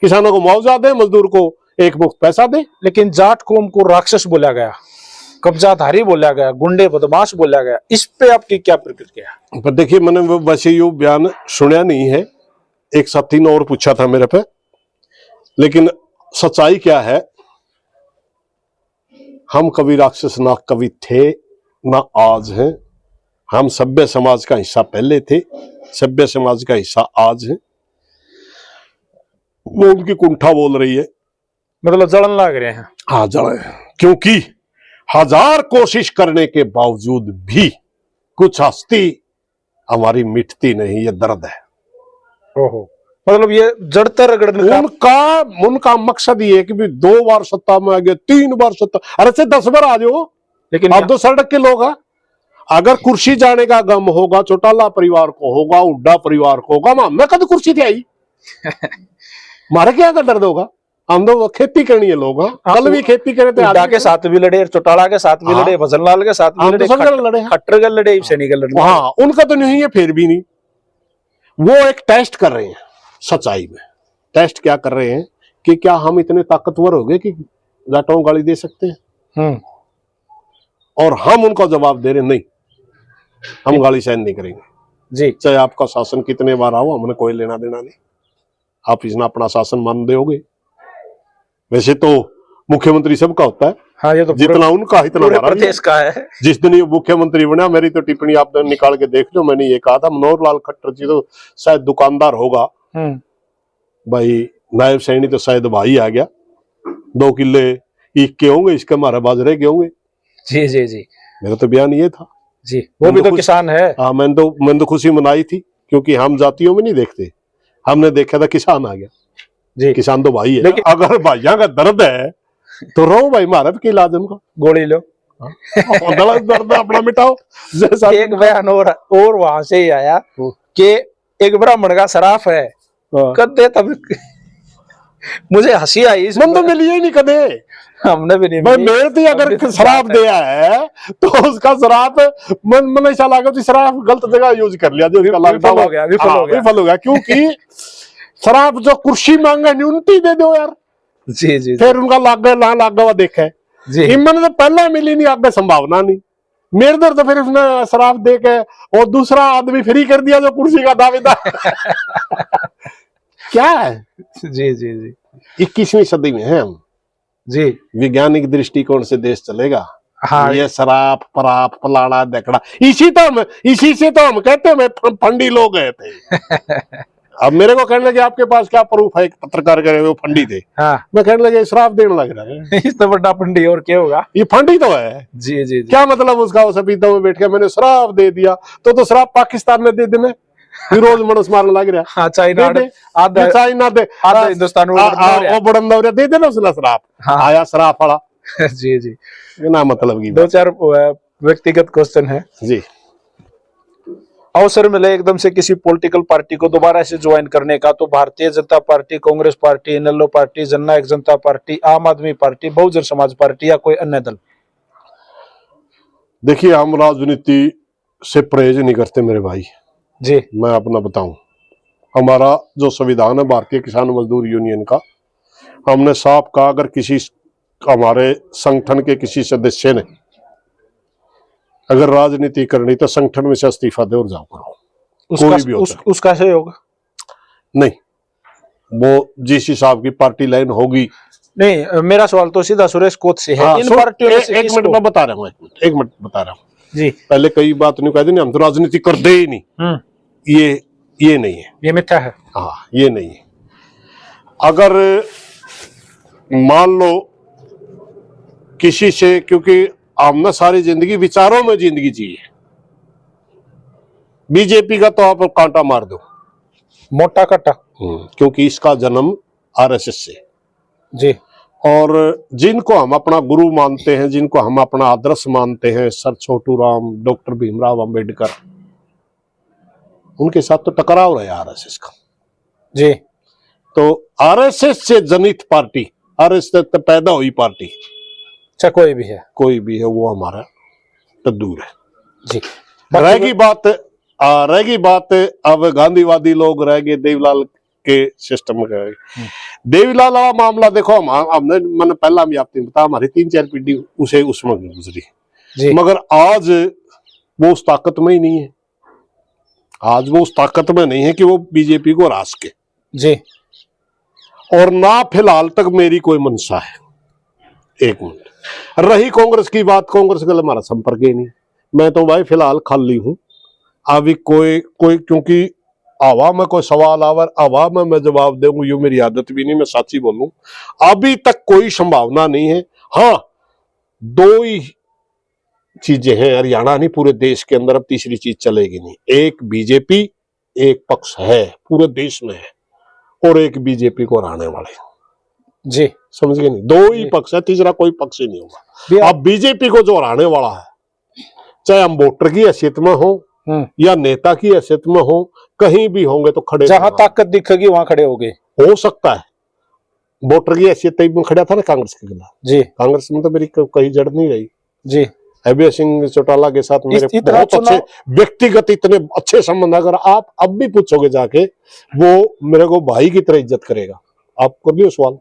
किसानों को मुआवजा दे, मजदूर को एक मुफ्त पैसा दे। लेकिन जाट कौम को राक्षस बोला गया, कब्जाधारी बोला गया, गुंडे बदमाश बोला गया, इस पे आपकी क्या प्रतिक्रिया? पर देखिए, मैंने वैसे ये बयान सुना नहीं है, एक साथी ने और पूछा था मेरे पे, लेकिन सच्चाई क्या है, हम कभी राक्षस ना कभी थे ना आज हैं। हम सभ्य समाज का हिस्सा पहले थे, सभ्य समाज का हिस्सा आज है। वो उनकी कुंठा बोल रही है, मतलब जलन लग रहे हैं। हाँ जलन, क्योंकि हजार कोशिश करने के बावजूद भी कुछ हस्ती हमारी मिटती नहीं, ये दर्द है। ओहो, मतलब ये जड़ते रगड़ने का उनका मकसद ये है कि भी 2 बार सत्ता में आ गए, 3 बार सत्ता, अरे से 10 बार आ जाओ, लेकिन आप तो सड़क के लोग हैं। अगर कुर्सी जाने का गम होगा, चौटाला परिवार को होगा, हुड्डा परिवार को होगा, मैं कद कुर्सी थी आई मारे क्या का दर्द होगा। हम तो खेती करनी है लोग, कल भी खेती करे थे, हुड्डा के साथ भी लड़े, चौटाला के साथ भी लड़े, भजनलाल के साथ भी लड़े, खट्टर के लड़े, सैनिक लड़े। हाँ, उनका तो नहीं है, फिर भी नहीं। वो एक टेस्ट कर रहे हैं, सच्चाई में टेस्ट क्या कर रहे हैं कि क्या हम इतने ताकतवर हो गए कि जाटों को गाली दे सकते हैं। और हम उनका जवाब दे रहे नहीं, हम गाली सहन नहीं करेंगे जी, चाहे आपका शासन कितने बार आओ, हमने कोई लेना देना नहीं। आप इसना अपना शासन मान दोगे। वैसे तो मुख्यमंत्री सबका होता है, हाँ, ये तो जितना उनका इतना हमारा प्रदेश का है। जिस दिन ये मुख्यमंत्री बना, मेरी तो टिप्पणी आप निकाल के देख लो, मैंने ये कहा था मनोहर लाल खट्टर जी तो शायद दुकानदार होगा भाई, नायब सैनी तो शायद भाई आ गया, 2 किले ईख के होंगे, इसके हमारे बाजरे के होंगे। जी जी जी, मेरा तो बयान ये था जी, वो भी तो किसान है। हाँ, मैंने तो खुशी मनाई थी, क्योंकि हम जातियों में नहीं देखते, हमने देखा था किसान आ गया जी, किसान तो भाई है। अगर भाइयों का दर्द है तो रो भाई, महाराज के इलाज उनका गोली लो, दर्द अपना मिटाओ। एक बयान और वहां से ही आया कि एक ब्राह्मण का शराफ है, कदे तब मुझे हंसी आई, मन तो मिली ही नहीं कदे, हमने भी नहीं भाई। मेरे तो अगर शराब दिया है तो उसका शराब मन ऐसा लगा शराब गलत जगह यूज कर लिया, जो विफल हो गया, क्योंकि शराब जो कुर्सी मांगे न्यूनती दे दो यार। जी जी, फिर उनका लागा हुआ देखा है जी, हिम्मत तो पहले मिली नहीं, आगे संभावना नहीं। मेरे दर तो फिर उसने शराब दे के और दूसरा आदमी फ्री कर दिया जो कुर्सी का दावेदार क्या है। जी जी जी, 21वीं सदी में है हम जी, वैज्ञानिक दृष्टिकोण से देश चलेगा। हाँ, ये शराब पराप फलाना देखड़ा, इसी से तो हम कहते हैं फंडी लोग गए थे अब मेरे को कहने लगे आपके पास क्या प्रूफ है? पत्रकार करे वो फंडी थे। हाँ। मैं कहने लगे श्राप देने लग रहा है। इससे बड़ा फंडी और क्या होगा? ये फंडी तो है। जी जी जी। क्या मतलब उसका? वो सपीता में बैठ के मैंने श्राप दे दिया तो श्राप पाकिस्तान में दे देने, रोज मनुष्य मारने लग रहा। हाँ, चाइना आधा चाइना दे, आधा हिंदुस्तान वो बड़ंदा दे देना उसने श्राप। हाँ। आया श्राप वाला। जी जी। ना मतलब की दो चार व्यक्तिगत क्वेश्चन है जी। अवसर मिले एकदम से किसी पॉलिटिकल पार्टी को दोबारा से ज्वाइन करने का, तो भारतीय जनता पार्टी, कांग्रेस पार्टी, इनेलो पार्टी, जननायक जनता पार्टी, आम आदमी पार्टी, बहुजन समाज पार्टी या कोई अन्य दल? देखिए, हम राजनीति से परहेज नहीं करते मेरे भाई जी। मैं अपना बताऊं, हमारा जो संविधान है भारतीय किसान मजदूर यूनियन का, हमने साफ कहा अगर किसी हमारे संगठन के किसी सदस्य ने अगर राजनीति करनी तो संगठन में से इस्तीफा दे और जाओ करो। कोई भी होता है। उसका सहयोग नहीं, वो जिस हिसाब की पार्टी लाइन होगी। नहीं, मेरा सवाल तो सीधा सुरेश कोच से है। हाँ, इन पार्टियों में से एक मिनट मैं बता रहा हूँ, एक मिनट बता रहा हूँ जी। पहले कई बात नहीं कहते हम तो राजनीति करते ही नहीं, ये नहीं है, ये मिथ्या है। हाँ, ये नहीं है। अगर मान लो किसी से, क्योंकि हमने सारी जिंदगी विचारों में जिंदगी जी है, बीजेपी का तो आप कांटा मार दो, मोटा काटा, क्योंकि इसका जन्म आरएसएस से जी। और जिनको हम अपना गुरु मानते हैं, जिनको हम अपना आदर्श मानते हैं, सर छोटू राम, डॉक्टर भीमराव अंबेडकर, उनके साथ तो टकराव रहा आरएसएस का जी। तो आरएसएस से जनित पार्टी, आरएसएस से पैदा हुई पार्टी, चाहे कोई भी है, वो हमारा तो दूर है जी। रहेगी बात अब गांधीवादी लोग रह गए, देवीलाल के सिस्टम का। देवीलाल वाला मामला देखो, हमने मैंने पहला भी आपने बताया हमारी 3-4 पीढ़ी उसे उसमें गुजरी जी। मगर आज वो उस ताकत में ही नहीं है, आज वो उस ताकत में नहीं है कि वो बीजेपी को हरा सके जी। और ना फिलहाल तक मेरी कोई मंशा है। एक मिनट, रही कांग्रेस की बात, कांग्रेस का हमारा संपर्क ही नहीं। मैं तो भाई फिलहाल खाली हूं। अभी कोई क्योंकि आवा में कोई सवाल आवर आवा में मैं जवाब दूंगा, ये मेरी आदत भी नहीं, मैं साची बोलूं। अभी तक कोई संभावना नहीं है। हाँ, 2 ही चीजें हैं हरियाणा नहीं पूरे देश के अंदर, अब तीसरी चीज चलेगी नहीं। एक बीजेपी, एक पक्ष है पूरे देश में है, और एक बीजेपी को हराने वाले जी, समझ गए? नहीं, 2 ही पक्ष है, तीसरा कोई पक्ष ही नहीं होगा। अब बीजेपी को जो हराने वाला है, चाहे हम वोटर की हैसियत में हो या नेता की हैसियत में हो, कहीं भी होंगे तो खड़े, जहां ताकत दिखेगी वहां खड़े होंगे। हो सकता है वोटर की हैसियत में खड़ा था ना कांग्रेस के खिलाफ जी। कांग्रेस में तो मेरी कहीं जड़ नहीं रही जी। अभय सिंह चौटाला के साथ मेरे बहुत अच्छे व्यक्तिगत इतने अच्छे संबंध, अगर आप अब भी पूछोगे जाके, वो मेरे को भाई की तरह इज्जत करेगा। आप कर लियो सवाल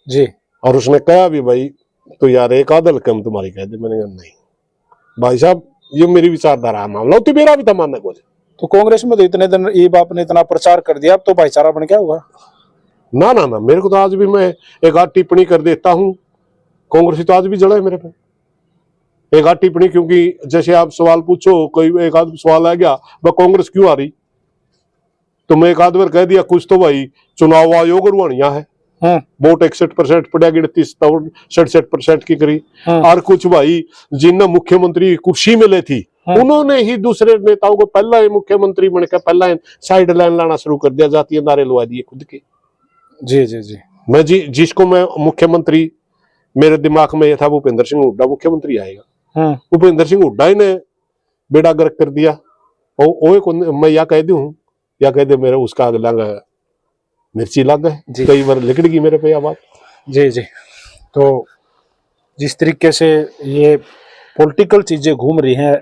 जी। और उसने कहा भी भाई तो यार एक आदल कम तुम्हारी कह दे। मैंने कहा नहीं भाई साहब, ये मेरी विचारधारा मामला तो मेरा भी तमाना को। तो कांग्रेस में तो इतने दिन ये बाप ने इतना प्रचार कर दिया, अब तो भाईचारा बन क्या होगा? ना ना ना, मेरे को तो आज भी मैं एक आध टिप्पणी कर देता हूँ, कांग्रेस तो आज भी जड़ा है मेरे पे एक आध टिप्पणी, क्योंकि जैसे आप सवाल पूछो, कोई एक आध सवाल आ गया वह कांग्रेस क्यों आ रही, तो मैं एक आध बार कह दिया कुछ तो भाई चुनाव आयोग रुआनिया है, वोट 61% पड़ा, 67% की करी, और कुछ भाई जिनने मुख्यमंत्री कुर्सी में ले थी उन्होंने ही दूसरे नेताओं को पहला ही मुख्यमंत्री बनकर पहला साइड लाइन लाना शुरू कर दिया, जातीय नारे लगा दिए खुद के। जी जी जी। मैं जिसको मैं मुख्यमंत्री, मेरे दिमाग में यह था भूपेंद्र सिंह हुड्डा मुख्यमंत्री आएगा, भूपेंद्र सिंह हुड्डा ही ने बेड़ा गर्क कर दिया। मैं या कह दूं या कह दे मेरे उसका अगला मिर्ची लग गए, कई बार लिखड़ गई मेरे पे बात जी जी। तो जिस तरीके से ये पॉलिटिकल चीजें घूम रही हैं,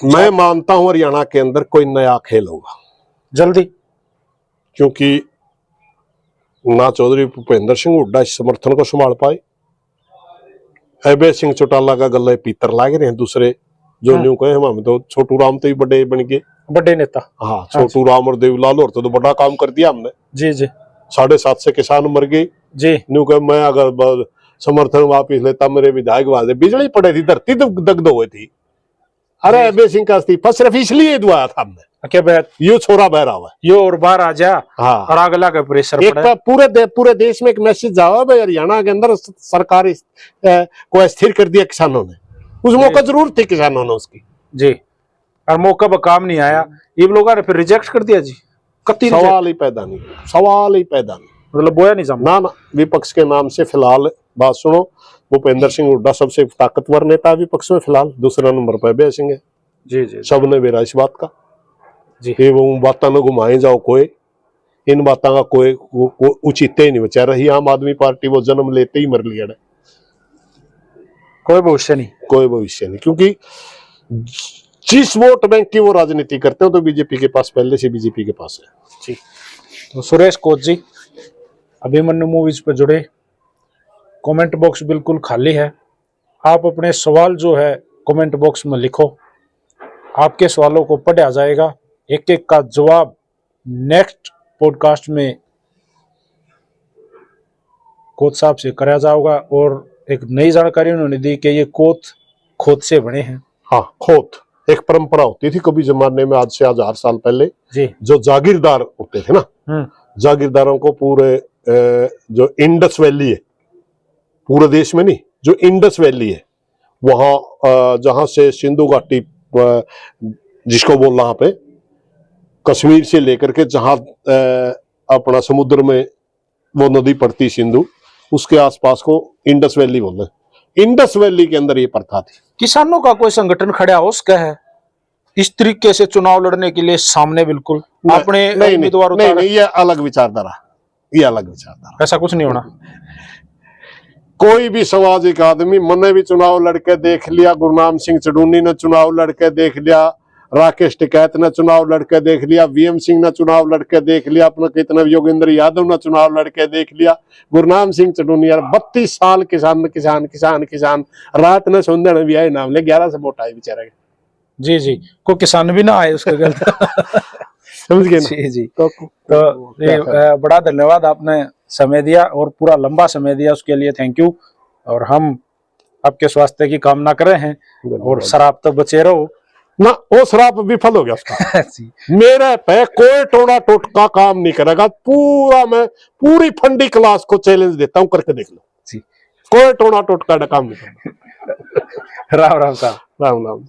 मैं मानता हूं हरियाणा के अंदर कोई नया खेल होगा जल्दी, क्योंकि ना चौधरी भूपेंद्र सिंह हुड्डा इस समर्थन को संभाल पाए, अभय सिंह चौटाला का गले पीतर लागे रहे, दूसरे जो न्यू कहे हम तो छोटू राम तो ही बड़े बन गए, बड़े नेता। हाँ, छोटू राम और देवीलाल और तो बड़ा काम कर दिया हमने जी जी। 750 किसान मर गए जी। न्यू कहे मैं अगर समर्थन वापिस लेता, मेरे विधायक वादे बिजली पड़े थी, धरती दग्ध हुई थी। अरे अभय सिंह का इस्तीफा सिर्फ इसलिए दुआया था हमने, क्या बात, ये छोरा बह रहा है। ये और बाहर आ जा हाँ, और अगला का प्रेशर एक पड़ा। पूरे देश में एक मैसेज जावा भाई, हरियाणा के अंदर सरकार को अस्थिर कर दिया किसानों ने। उस मौका जरूर थी किसानों ने उसकी जी, और मौका पर काम नहीं आया, ये लोगों ने फिर रिजेक्ट कर दिया जी। सवाल ही पैदा नहीं, सवाल ही पैदा नहीं, मतलब बोया नहीं समझ ना। विपक्ष के नाम से फिलहाल बात सुनो, भूपेंद्र सिंह हुड्डा सबसे ताकतवर नेता विपक्ष में फिलहाल, दूसरा नंबर पर अभय सिंह है। जी जी सबने बेरा इस बात का जी। ये वो बातों में घुमाए जाओ, कोई इन बातों का कोई उचित ही नहीं बेचारा। ही आम आदमी पार्टी वो जन्म लेते ही मर लिया, कोई भविष्य नहीं, कोई भविष्य नहीं। क्योंकि जिस वोट बैंक की वो राजनीति करते हो तो बीजेपी के पास पहले से बीजेपी के पास है जी। तो सुरेश कोच जी, अभिमन्यु मूवीज पर जुड़े, कमेंट बॉक्स बिल्कुल खाली है। आप अपने सवाल जो है कमेंट बॉक्स में लिखो, आपके सवालों को पढ़ा जाएगा, एक एक का जवाब नेक्स्ट पॉडकास्ट में कोच साहब से कराया जाएगा। और एक नई जानकारी उन्होंने दी कि ये कोच खोद से बने हैं। हाँ, खोद एक परंपरा होती थी कभी जमाने में, आज से 1000 साल पहले जी। जो जागीरदार होते थे ना, जागीरदारों को पूरे जो इंडस वैली है, पूरे देश में नहीं, जो इंडस वैली है वहां जहां से सिंधु घाटी जिसको बोल रहा पे, कश्मीर से लेकर के जहां अपना समुद्र में वो नदी पड़ती सिंधु, उसके आसपास को इंडस वैली बोलते हैं। इंडस वैली के अंदर ये प्रथा थी। किसानों का कोई संगठन खड़ा हो उसका है इस तरीके से चुनाव लड़ने के लिए सामने, बिल्कुल अपने उम्मीदवार नहीं, नहीं, ये अलग विचारधारा, ये अलग विचारधारा, ऐसा कुछ नहीं होना। कोई भी सामाजिक आदमी, मैंने भी चुनाव लड़के देख लिया, गुरनाम सिंह चडूनी ने चुनाव लड़के देख लिया, राकेश टिकैत ने चुनाव लड़के देख लिया, वीएम सिंह ने चुनाव लड़के देख लिया, अपना कितना योगेंद्र यादव ने चुनाव लड़के देख लिया, गुरनाम सिंह चडूनी यार 32 साल किसान किसान किसान किसान, रात ने सुंदर भी आए नाम ले 11 से वोट आए बेचारे। जी जी, कोई किसान भी ना आए उसके गलत समझ गए ना? जी जी। तो ये बड़ा धन्यवाद, आपने समय दिया और पूरा लंबा समय दिया, उसके लिए थैंक यू। और हम आपके स्वास्थ्य की कामना कर रहे हैं, और शराब तो बचे रहो ना। वो शराब विफल हो गया उसका मेरे पे कोई टोना टोटका काम नहीं करेगा। पूरा मैं पूरी फंडी क्लास को चैलेंज देता हूँ, करके देख लो जी, कोई टोना टोटका काम नहीं करेगा। राम राम साहब, राम राम।